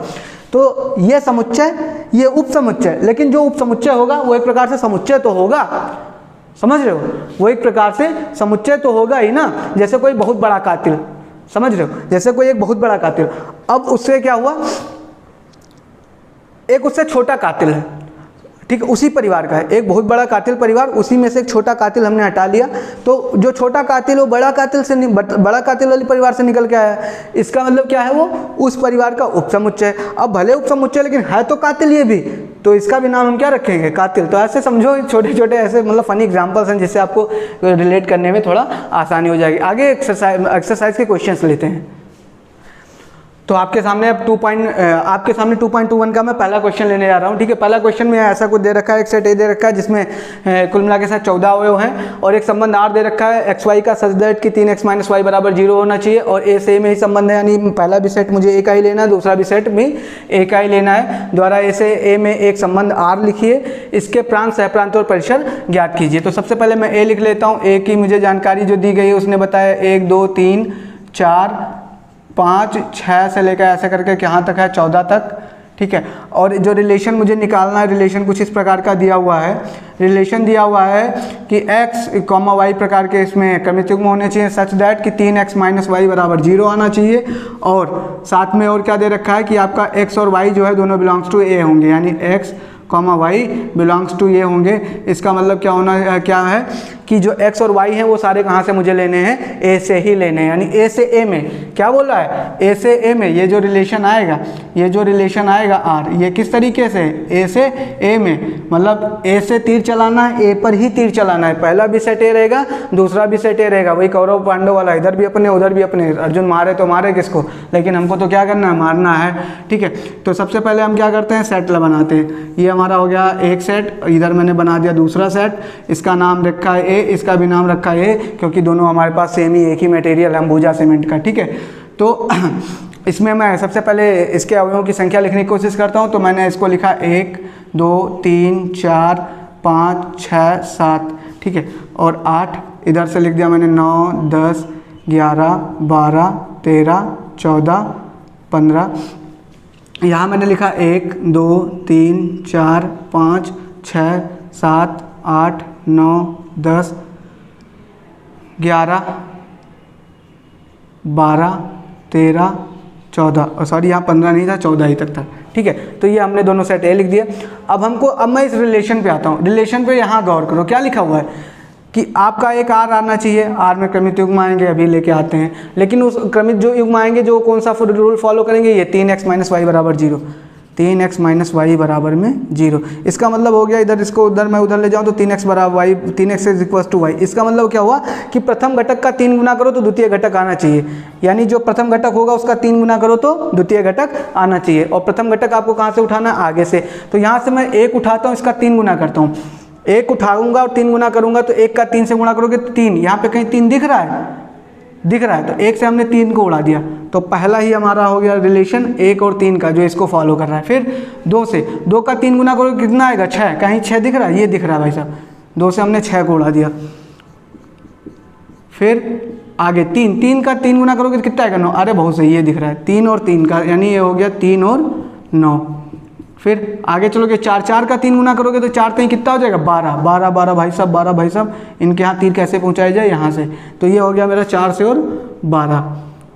तो ये समुच्चय, ये उप समुच्चय, लेकिन जो उप समुच्चय होगा वो एक प्रकार से समुच्चय तो होगा, समझ रहे हो, वो एक प्रकार से समुच्चय तो होगा ही ना। जैसे कोई बहुत बड़ा कातिल, समझ रहे हो, जैसे कोई एक बहुत बड़ा कातिल, अब उससे क्या हुआ, एक उससे छोटा कातिल है, ठीक है, उसी परिवार का है, एक बहुत बड़ा कातिल परिवार, उसी में से एक छोटा कातिल हमने हटा लिया। तो जो छोटा कातिल वो बड़ा कातिल से बड़ा कातिल वाले परिवार से निकल के आया है, इसका मतलब क्या है, वो उस परिवार का उपसमुच्चय। अब भले उपसमुच्चय लेकिन है तो कातिल ये भी, तो इसका भी नाम हम क्या रखेंगे, कातिल। तो ऐसे समझो, छोटे छोटे ऐसे मतलब फनी एग्जांपल्स हैं जिससे आपको रिलेट करने में थोड़ा आसानी हो जाएगी। आगे एक्सरसाइज के क्वेश्चंस लेते हैं। तो आपके सामने अब 2.21 का मैं पहला क्वेश्चन लेने जा रहा हूँ, ठीक है। पहला क्वेश्चन में ऐसा कुछ दे रखा है, एक सेट ए दे रखा है जिसमें कुल मिला के साथ 14 अवयव हैं, और एक संबंध आर दे रखा है एक्स वाई का, सच दैट कि 3x - y = 0 होना चाहिए, और ए से में ही संबंध है, यानी पहला भी सेट मुझे ए का ही लेना है, दूसरा भी सेट भी ए का ही लेना है। द्वारा ए से ए में एक संबंध आर लिखिए, इसके प्रांत, सहप्रांत और परिसर ज्ञात कीजिए। तो सबसे पहले मैं ए लिख लेता हूँ। ए की मुझे जानकारी जो दी गई है उसने बताया 1 2 3 4 5 6 से लेकर ऐसे करके यहाँ तक है 14 तक, ठीक है। और जो रिलेशन मुझे निकालना है, रिलेशन कुछ इस प्रकार का दिया हुआ है, रिलेशन दिया हुआ है कि x, y प्रकार के इसमें क्रमिक युग्म होने चाहिए, सच दैट कि 3x - y = 0 आना चाहिए, और साथ में और क्या दे रखा है कि आपका x और y जो है दोनों बिलोंग्स टू a होंगे, यानी x, y बिलोंग्स टू ये होंगे। इसका मतलब क्या होना क्या है कि जो x और y हैं वो सारे कहाँ से मुझे लेने हैं, a से ही लेने हैं, यानी a से a में। क्या बोल रहा है, a से a में ये जो रिलेशन आएगा, ये जो रिलेशन आएगा r, ये किस तरीके से, a से a में, मतलब a से तीर चलाना है, a पर ही तीर चलाना है। पहला भी सेट a रहेगा, दूसरा भी सेट a रहेगा, वही कौरव पांडव वाला, इधर भी अपने उधर भी अपने। अर्जुन मारे तो मारे किसको, लेकिन हमको तो क्या करना है, मारना है, ठीक है। तो सबसे पहले हम क्या करते हैं, सेट बनाते हैं। ये हमारा हो गया एक सेट, इधर मैंने बना दिया दूसरा सेट, इसका नाम रखा है ए, इसका भी नाम रखा है ए, क्योंकि दोनों हमारे पास सेम ही एक ही मटेरियल है, अंबुजा सीमेंट का, ठीक है। तो इसमें मैं सबसे पहले इसके अवयवों की संख्या लिखने की कोशिश करता हूँ। तो मैंने इसको लिखा 1 2 3 4 5 6 7, ठीक है, और 8 इधर से लिख दिया मैंने, 9 10 11 12 13 14 15। यहाँ मैंने लिखा 1 2 3 4 5 6 7 8 9 10 11 12 13 14, सॉरी यहाँ 15 नहीं था, 14 ही तक था, ठीक है। तो ये हमने दोनों सेट ए लिख दिया। अब मैं इस रिलेशन पे आता हूँ। रिलेशन पे यहाँ गौर करो, क्या लिखा हुआ है कि आपका एक आर आना चाहिए, आर में क्रमित युग्म आएंगे, अभी लेके आते हैं, लेकिन उस क्रमित जो युग्म आएंगे जो कौन सा रूल फॉलो करेंगे, ये 3x - y = 0, 3x - y = 0। इसका मतलब हो गया, इधर इसको उधर मैं उधर ले जाऊँ तो 3x = y। इसका मतलब क्या हुआ कि प्रथम घटक का 3 गुना करो तो द्वितीय घटक आना चाहिए, यानी जो प्रथम घटक होगा उसका 3 गुना करो तो द्वितीय घटक आना चाहिए। और प्रथम घटक आपको कहाँ से उठाना है, आगे से। तो यहाँ से मैं 1 उठाता हूँ, इसका 3 गुना करता हूँ, 1 उठाऊंगा और 3 गुना करूंगा, तो 1 का 3 से गुणा करोगे तो 3, यहाँ पे कहीं 3 दिख रहा है, दिख रहा है, तो 1 से हमने 3 को उड़ा दिया, तो पहला ही हमारा हो गया रिलेशन 1 और 3 का जो इसको फॉलो कर रहा है। फिर 2 से 2 का 3 गुना करोगे कितना आएगा 6, कहीं 6 दिख रहा है, ये दिख रहा है भाई साहब, 2 से हमने 6 को उड़ा दिया। फिर आगे 3 का 3 गुना करोगे तो कितना आएगा 9, अरे बहुत सही, ये दिख रहा है 3 और 3 का, यानी ये हो गया 3 और 9। फिर आगे चलोगे 4 का 3 गुना करोगे तो 4 3 कितना हो जाएगा 12 भाई साहब, 12 भाई साहब, इनके यहाँ तीर कैसे पहुँचाया जाए, यहाँ से, तो ये हो गया मेरा 4 से और 12,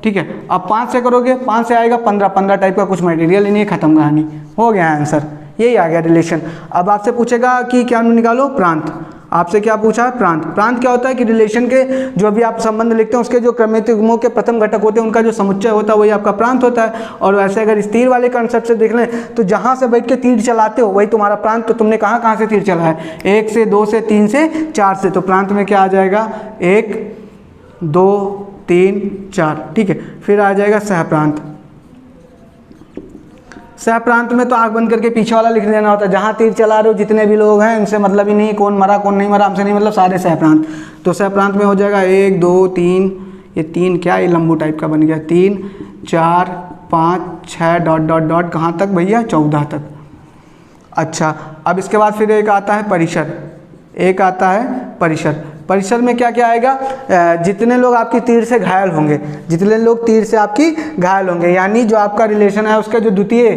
ठीक है। अब 5 से करोगे, 5 से आएगा 15 टाइप का कुछ मटेरियल ही नहीं, खत्म कहानी, हो गया आंसर, यही आ गया रिलेशन। अब आपसे पूछेगा कि क्या निकालो, प्रांत, आपसे क्या पूछा है, प्रांत। प्रांत क्या होता है कि रिलेशन के जो भी आप संबंध लिखते हैं उसके जो क्रमिक युग्मों के प्रथम घटक होते हैं उनका जो समुच्चय होता है वही आपका प्रांत होता है। और वैसे अगर इस तीर वाले कंसेप्ट से देख लें तो जहाँ से बैठ के तीर चलाते हो वही तुम्हारा प्रांत। तो तुमने कहाँ से तीर चला है, 1 से 2 से 3 से 4 से, तो प्रांत में क्या आ जाएगा 1 2 3 4, ठीक है। फिर आ जाएगा सहप्रांत। सहप्रांत में तो आंख बंद करके पीछे वाला लिख देना होता है, जहाँ तीर चला रहे हो जितने भी लोग हैं उनसे मतलब ही नहीं, कौन मरा कौन नहीं मरा हमसे नहीं मतलब, सारे सहप्रांत। तो सहप्रांत में हो जाएगा 1 2 3, ये 3 क्या, ये लंबू टाइप का बन गया, 3 4 5 6 डॉट डॉट डॉट, कहाँ तक भैया 14 तक। अच्छा, अब इसके बाद फिर एक आता है परिसर, एक आता है परिसर। परिसर में क्या क्या आएगा, जितने लोग आपकी तीर से घायल होंगे, जितने लोग तीर से आपकी घायल होंगे, यानी जो आपका रिलेशन है उसका जो द्वितीय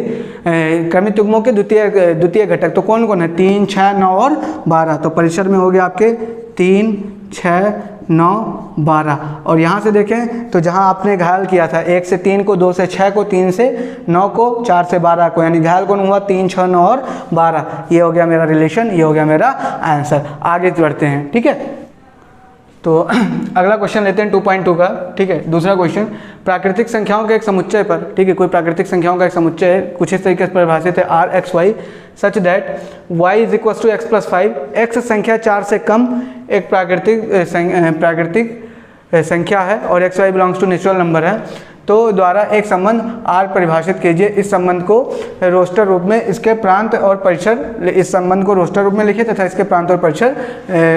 क्रमिक युग्मों के द्वितीय घटक, तो कौन कौन है 3 6 9 और 12। तो परिसर में हो गया आपके 3 6 9 12। और यहाँ से देखें तो जहाँ आपने घायल किया था 1 से 3 को, 2 से 6 को, 3 से 9 को, 4 से 12 को, यानी घायल कौन हुआ 3 6 9 और 12। ये हो गया मेरा रिलेशन, ये हो गया मेरा आंसर। आगे बढ़ते हैं, ठीक है। तो अगला क्वेश्चन लेते हैं 2.2 का, ठीक है। दूसरा क्वेश्चन, प्राकृतिक संख्याओं के एक समुच्चय पर, ठीक है, कोई प्राकृतिक संख्याओं का एक समुच्चय है, कुछ इस तरीके से परिभाषित है, R x y such that y is equal to x plus 5, x संख्या 4 से कम एक प्राकृतिक संख्या है और x y belongs to natural number है, तो द्वारा एक संबंध आर परिभाषित कीजिए। इस संबंध को रोस्टर रूप में, इसके प्रांत और परिसर, इस संबंध को रोस्टर रूप में लिखिए तथा इसके प्रांत और परिसर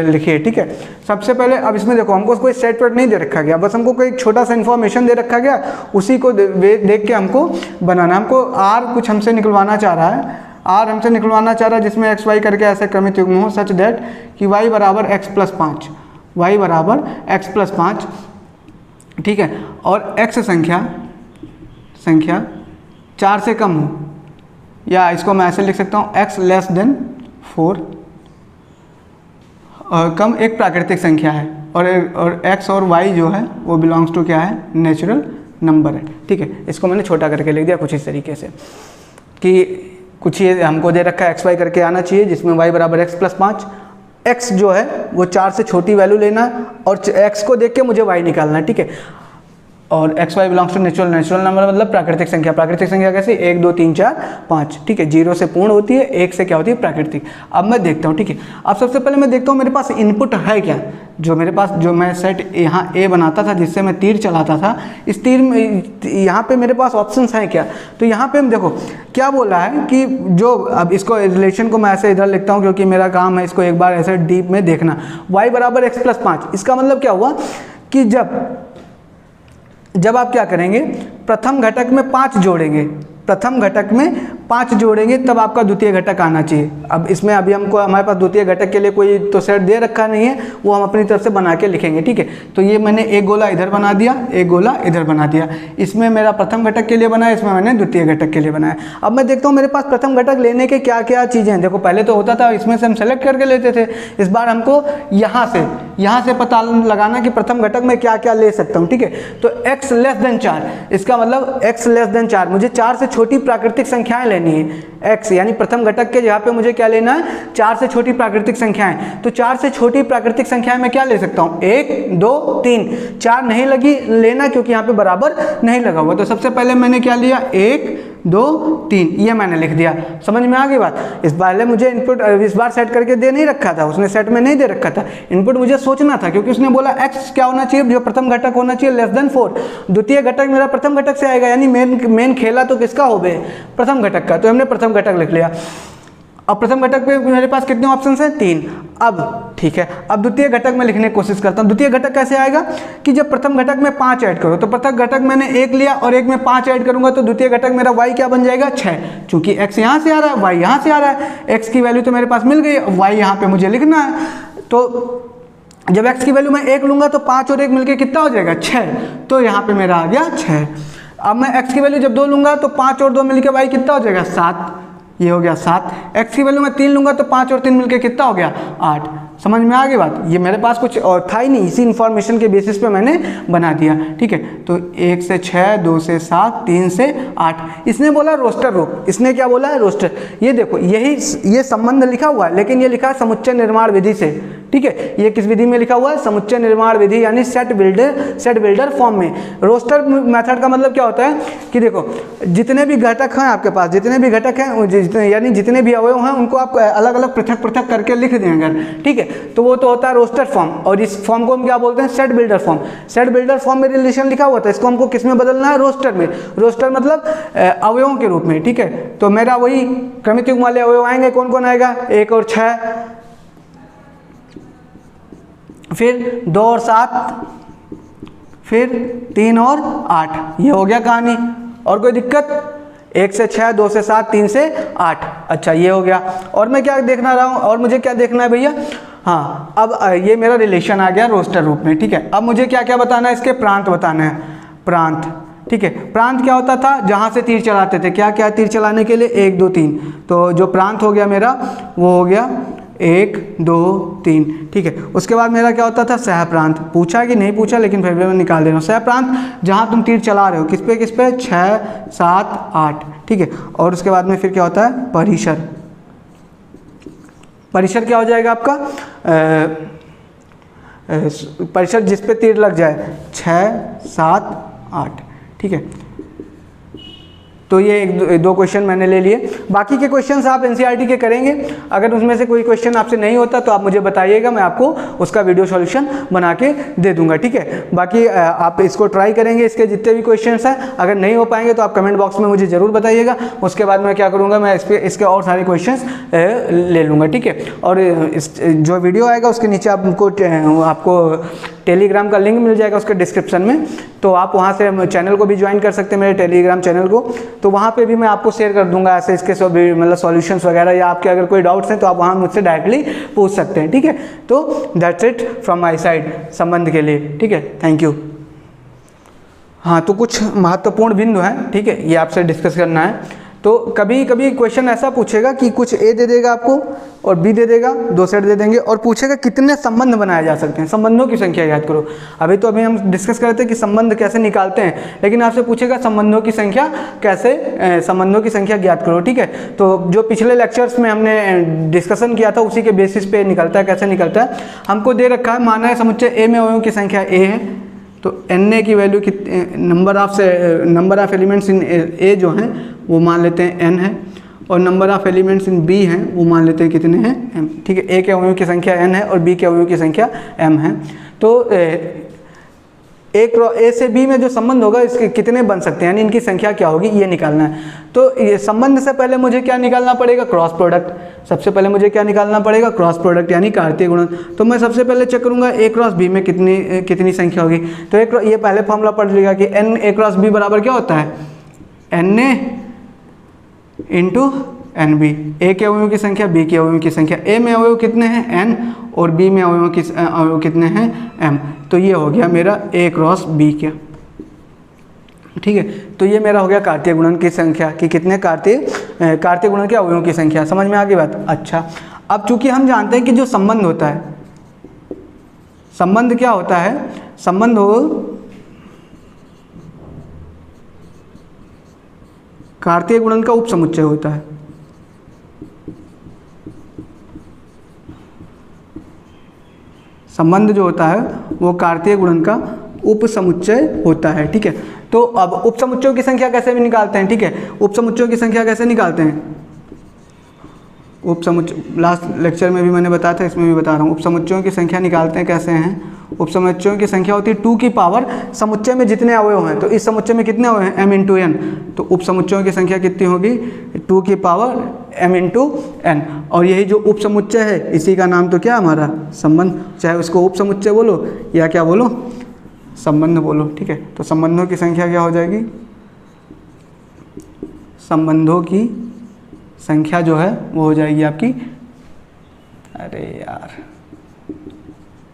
लिखिए, ठीक है। सबसे पहले अब इसमें देखो हमको कोई सेट वेट नहीं दे रखा गया, बस हमको कोई छोटा सा इन्फॉर्मेशन दे रखा गया, उसी को देख के हमको बनाना। हमको आर कुछ हमसे निकलवाना चाह रहा है, आर हमसे निकलवाना चाह रहा है जिसमें एक्स वाई करके ऐसे क्रमित युग्म हो सच दैट कि वाई बराबर एक्स प्लस 5, वाई बराबर एक्स प्लस 5, ठीक है। और एक्स संख्या 4 से कम हो, या इसको मैं ऐसे लिख सकता हूँ एक्स लेस देन 4, और कम एक प्राकृतिक संख्या है, और एक्स और वाई जो है वो बिलोंग्स टू क्या है, नेचुरल नंबर है, ठीक है। इसको मैंने छोटा करके लिख दिया कुछ इस तरीके से कि कुछ ये हमको दे रखा है एक्स वाई करके आना चाहिए जिसमें वाई बराबर एक्स प्लस 5, एक्स जो है वो 4 से छोटी वैल्यू लेना है और एक्स को देख के मुझे वाई निकालना है, ठीक है। और x y belongs to natural number मतलब प्राकृतिक संख्या। प्राकृतिक संख्या कैसे, 1 2 3 4 5, ठीक है। 0 से पूर्ण होती है, 1 से क्या होती है, प्राकृतिक। अब मैं देखता हूँ, ठीक है। अब सबसे पहले मैं देखता हूँ मेरे पास इनपुट है क्या, जो मेरे पास जो मैं सेट यहाँ ए बनाता था जिससे मैं तीर चलाता था, इस तीर में यहाँ पे मेरे पास ऑप्शंस हैं क्या। तो यहाँ पे हम देखो क्या बोला है कि जो, अब इसको रिलेशन को मैं ऐसे इधर लिखता हूँ क्योंकि मेरा काम है इसको एक बार ऐसे डीप में देखना। वाई बराबर एक्स प्लस 5, इसका मतलब क्या हुआ कि जब आप क्या करेंगे, प्रथम घटक में 5 जोड़ेंगे, प्रथम घटक में 5 जोड़ेंगे तब आपका द्वितीय घटक आना चाहिए। अब इसमें अभी हमको हमारे पास द्वितीय घटक के लिए कोई तो सेट दे रखा नहीं है, वो हम अपनी तरफ से बना के लिखेंगे, ठीक है। तो ये मैंने एक गोला इधर बना दिया, एक गोला इधर बना दिया, इसमें मेरा प्रथम घटक के लिए बनाया, इसमें मैंने द्वितीय घटक के लिए बनाया। अब मैं देखता हूँ मेरे पास प्रथम घटक लेने के क्या क्या चीज़ें हैं। देखो पहले तो होता था इसमें से हम सेलेक्ट करके लेते थे, इस बार हमको यहाँ से पता लगाना कि प्रथम घटक में क्या क्या ले सकता हूँ, ठीक है। तो x लेस देन 4, इसका मतलब x लेस देन 4, मुझे 4 से छोटी प्राकृतिक संख्याएं लेनी है। x यानी प्रथम घटक के यहाँ पे मुझे क्या लेना है, 4 से छोटी प्राकृतिक संख्याएं। तो 4 से छोटी प्राकृतिक संख्याएं मैं क्या ले सकता हूँ, 1 2 3, 4 नहीं लगी लेना क्योंकि यहाँ पे बराबर नहीं लगा हुआ। तो सबसे पहले मैंने क्या लिया, 1 2 3, ये मैंने लिख दिया। समझ में आ गई बात। इस बार मुझे इनपुट इस बार सेट करके दे नहीं रखा था, उसने सेट में नहीं दे रखा था, इनपुट मुझे सोचना था क्योंकि उसने बोला x क्या होना चाहिए, जो प्रथम घटक होना चाहिए लेस देन 4। द्वितीय घटक मेरा प्रथम घटक से आएगा, यानी मेन खेला तो किसका हो बे, प्रथम घटक का। तो हमने प्रथम घटक लिख लिया। अब प्रथम घटक पे मेरे पास कितने ऑप्शन हैं? 3। अब ठीक है, अब द्वितीय घटक में लिखने की कोशिश करता हूँ। द्वितीय घटक कैसे आएगा कि जब प्रथम घटक में 5 ऐड करो, तो प्रथम घटक मैंने 1 लिया और 1 में 5 ऐड करूंगा तो द्वितीय घटक मेरा y क्या बन जाएगा? 6। चूंकि x यहाँ से आ रहा है, y यहाँ से आ रहा है, x की वैल्यू तो मेरे पास मिल गई, y यहाँ पे मुझे लिखना है। तो जब x की वैल्यू मैं 1 लूंगा तो 5 और 1 मिलके कितना हो जाएगा? 6। तो यहाँ पे मेरा आ गया 6। अब मैं x की वैल्यू जब 2 लूंगा तो 5 और 2 मिलके y कितना हो जाएगा? 7। ये हो गया 7। x की वैल्यू मैं 3 लूंगा तो 5 और 3 मिलके कितना हो गया? 8। समझ में आ गई बात? ये मेरे पास कुछ और था ही नहीं, इसी इन्फॉर्मेशन के बेसिस पे मैंने बना दिया। ठीक है, तो 1 से 6, 2 से 7, 3 से 8। इसने बोला रोस्टर रूप, इसने क्या बोला है? रोस्टर। ये देखो, ये संबंध लिखा हुआ है, लेकिन ये लिखा है समुच्चय निर्माण विधि से। ठीक है, ये किस विधि में लिखा हुआ है? समुच्चय निर्माण विधि, यानी सेट बिल्डर फॉर्म में। रोस्टर मेथड का मतलब क्या होता है कि देखो, जितने भी घटक हैं आपके पास, जितने भी घटक हैं, यानी जितने भी अवयव हैं, उनको आप अलग अलग पृथक पृथक करके लिख देंगे। ठीक है, तो वो तो होता है रोस्टर फॉर्म, और इस फॉर्म को हम क्या बोलते हैं? Set builder form. Set builder form में रिलेशन लिखा हुआ था, इसको हमको किस में बदलना है? रोस्टर में। रोस्टर मतलब अवयवों के रूप में। ठीक है, तो मेरा वही क्रमिक युग्म वाले अवयव आएंगे। कौन कौन आएगा? 1 और 6, फिर 2 और 7, फिर 3 और 8। ये हो गया कहानी। और कोई दिक्कत? 1 से 6, 2 से 7, 3 से 8। अच्छा, ये हो गया। और मैं क्या देखना रहा हूँ? और मुझे क्या देखना है भैया? हाँ, अब ये मेरा रिलेशन आ गया रोस्टर रूप में। ठीक है, अब मुझे क्या क्या बताना है? इसके प्रांत बताना है। प्रांत, ठीक है। प्रांत क्या होता था? जहाँ से तीर चलाते थे। क्या क्या तीर चलाने के लिए? 1 2 3। तो जो प्रांत हो गया मेरा, वो हो गया 1 2 3। ठीक है, उसके बाद मेरा क्या होता था? सह प्रांत। पूछा कि नहीं पूछा, लेकिन फिर भी मैं निकाल दे रहा हूँ। सह प्रांत जहाँ तुम तीर चला रहे हो, किस पे किस पे? 6 7 8। ठीक है, और उसके बाद में फिर क्या होता है? परिसर। परिसर क्या हो जाएगा आपका? परिसर जिस पे तीर लग जाए। 6 7 8। ठीक है, तो ये 1 2 क्वेश्चन मैंने ले लिए। बाकी के क्वेश्चंस आप एनसीईआरटी के करेंगे। अगर उसमें से कोई क्वेश्चन आपसे नहीं होता तो आप मुझे बताइएगा, मैं आपको उसका वीडियो सॉल्यूशन बना के दे दूंगा। ठीक है, बाकी आप इसको ट्राई करेंगे, इसके जितने भी क्वेश्चंस हैं। अगर नहीं हो पाएंगे तो आप कमेंट बॉक्स में मुझे ज़रूर बताइएगा। उसके बाद मैं क्या करूँगा, मैं इसके और सारे क्वेश्चंस ले लूँगा। ठीक है, और जो वीडियो आएगा उसके नीचे आपको टेलीग्राम का लिंक मिल जाएगा उसके डिस्क्रिप्शन में, तो आप वहाँ से चैनल को भी ज्वाइन कर सकते हैं, मेरे टेलीग्राम चैनल को। तो वहाँ पे भी मैं आपको शेयर कर दूंगा ऐसे इसके सब मतलब सॉल्यूशंस वगैरह, या आपके अगर कोई डाउट्स हैं तो आप वहाँ मुझसे डायरेक्टली पूछ सकते हैं। ठीक है, तो that's it from my side संबंध के लिए। ठीक है, थैंक यू। हाँ, तो कुछ महत्वपूर्ण बिंदु हैं, ठीक है, ये आपसे डिस्कस करना है। तो कभी कभी क्वेश्चन ऐसा पूछेगा कि कुछ ए दे देगा आपको और बी दे देगा, 2 सेट दे देंगे, और पूछेगा कितने संबंध बनाए जा सकते हैं। संबंधों की संख्या याद करो। अभी हम डिस्कस करते हैं कि संबंध कैसे निकालते हैं, लेकिन आपसे पूछेगा संबंधों की संख्या कैसे, संबंधों की संख्या ज्ञात करो। ठीक है, तो जो पिछले लेक्चर्स में हमने डिस्कशन किया था उसी के बेसिस पे निकलता है। कैसे निकलता है? हमको दे रखा है, माना है समुच्चय ए में अवयवों की संख्या ए है, तो एन की वैल्यू कितने, नंबर ऑफ एलिमेंट्स इन ए जो हैं वो मान लेते हैं n है, और number of elements in b हैं वो मान लेते हैं कितने हैं? m। ठीक है, a के अवयवों की संख्या n है और b के अवयवों की संख्या m है। तो a से b में जो संबंध होगा इसके कितने बन सकते हैं, यानी इनकी संख्या क्या होगी, ये निकालना है। तो ये संबंध से पहले मुझे क्या निकालना पड़ेगा? Cross product. सबसे पहले मुझे क्या निकालना पड़ेगा? क्रॉस प्रोडक्ट, यानी कार्तीय गुणन। तो मैं सबसे पहले चेक करूंगा a क्रॉस b में कितनी संख्या होगी। तो ये पहले फॉर्मूला पढ़ लीजिएगा कि n a क्रॉस b बराबर क्या होता है? na into N B. A के अवयवों की संख्या, बी के अवयवों की संख्या। ए में अवयव कितने हैं? n, और बी में अवयव कितने हैं? m। तो ये हो गया मेरा a क्रॉस b का। ठीक है, तो ये मेरा हो गया कार्तीय गुणन की संख्या कि कितने कार्तीय गुणन के अवयवों की संख्या। समझ में आ गई बात? अच्छा, अब चूंकि हम जानते हैं कि जो संबंध होता है, संबंध क्या होता है? संबंध हो कार्तीय गुणन का उपसमुच्चय होता है। संबंध जो होता है वो कार्तीय गुणन का उपसमुच्चय होता है। ठीक है, तो अब उपसमुच्चयों की संख्या कैसे भी निकालते हैं? ठीक है, उपसमुच्चयों की संख्या कैसे निकालते हैं? उपसमुच्चय लास्ट लेक्चर में भी मैंने बताया था, इसमें भी बता रहा हूँ। उपसमुच्चयों की संख्या निकालते हैं कैसे हैं? उपसमुच्चयों की संख्या होती है 2 की पावर समुच्चय में जितने अवयव हैं, तो इस समुच्चय में कितने अवयव हैं m इंटू n, तो उपसमुच्चयों की संख्या कितनी होगी 2 की पावर m इंटू n। और यही जो उपसमुच्चय है इसी का नाम तो क्या हमारा संबंध, चाहे उसको उपसमुच्चय बोलो या क्या बोलो संबंध बोलो, ठीक है। तो संबंधों की संख्या क्या हो जाएगी, संबंधों की संख्या जो है वो हो जाएगी आपकी, अरे यार,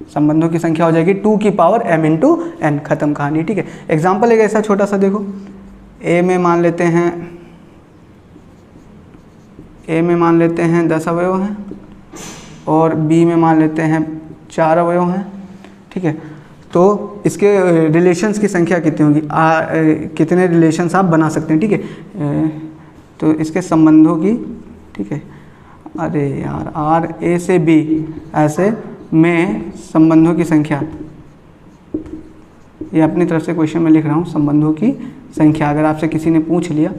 संबंधों की संख्या हो जाएगी 2 की पावर m इंटू n, खत्म कहानी, ठीक है। एग्जाम्पल एक ऐसा छोटा सा देखो, a में मान लेते हैं 10 अवयव हैं और b में मान लेते हैं 4 अवयव हैं, ठीक है। तो इसके रिलेशंस की संख्या कितनी होगी, कितने रिलेशंस आप बना सकते हैं, ठीक है। तो इसके संबंधों की, ठीक है, अरे यार r a से b ऐसे में संबंधों की संख्या, ये अपनी तरफ से क्वेश्चन में लिख रहा हूँ, संबंधों की संख्या अगर आपसे किसी ने पूछ लिया,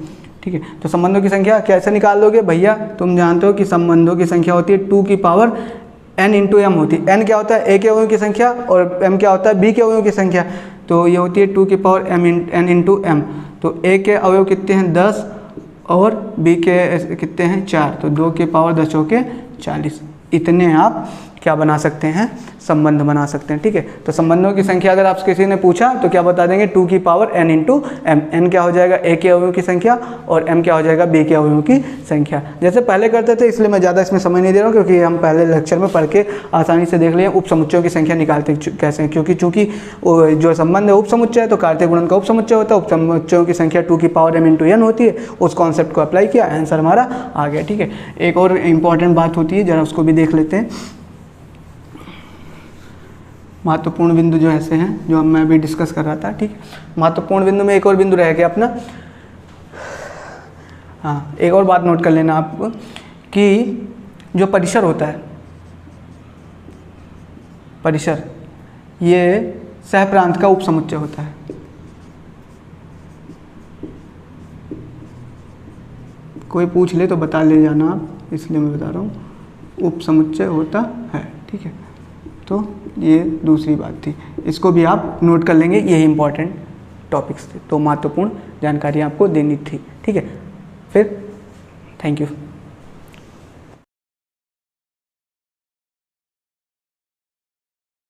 ठीक है, तो संबंधों की संख्या कैसे निकाल लोगे भैया, तुम जानते हो कि संबंधों की संख्या होती है 2 की पावर n इंटू m होती है। n क्या होता है a के अवयवों की संख्या और m क्या होता है b के अवयवों की संख्या, तो ये होती है 2 की पावर n इंटू m। तो a के अवयव कितने हैं 10 और b के कितने हैं 4, तो 2 की पावर 10 के 40, इतने आप क्या बना सकते हैं, संबंध बना सकते हैं, ठीक है। तो संबंधों की संख्या अगर आप किसी ने पूछा तो क्या बता देंगे 2 की power n into m, n क्या हो जाएगा a के अवयवों की संख्या और m क्या हो जाएगा b के अवयवों की संख्या। जैसे पहले करते थे इसलिए मैं ज़्यादा इसमें समय नहीं दे रहा हूँ, क्योंकि हम पहले लेक्चर में पढ़ के आसानी से देख लिए उपसमुच्चयों की संख्या निकालते कैसे हैं, क्योंकि चूँकि जो संबंध है उपसमुच्चय है तो कार्तीय गुणन का उपसमुच्चय होता है, उपसमुच्चयों की संख्या 2 की पावर m इंटू n होती है, उस कॉन्सेप्ट को अप्लाई किया, आंसर हमारा आ गया, ठीक है। एक और इम्पॉर्टेंट बात होती है, ज़रा उसको भी देख लेते हैं। महत्वपूर्ण बिंदु जो ऐसे हैं जो मैं अभी डिस्कस कर रहा था, ठीक है। महत्वपूर्ण बिंदु में एक और बिंदु रह गया अपना, हाँ, एक और बात नोट कर लेना आप कि जो परिसर होता है, परिसर ये सहप्रांत का उपसमुच्चय होता है। कोई पूछ ले तो बता ले जाना आप, इसलिए मैं बता रहा हूँ, उपसमुच्चय होता है, ठीक है। तो ये दूसरी बात थी, इसको भी आप नोट कर लेंगे, यही इंपॉर्टेंट टॉपिक्स थे, तो महत्वपूर्ण जानकारी आपको देनी थी, ठीक है। फिर थैंक यू।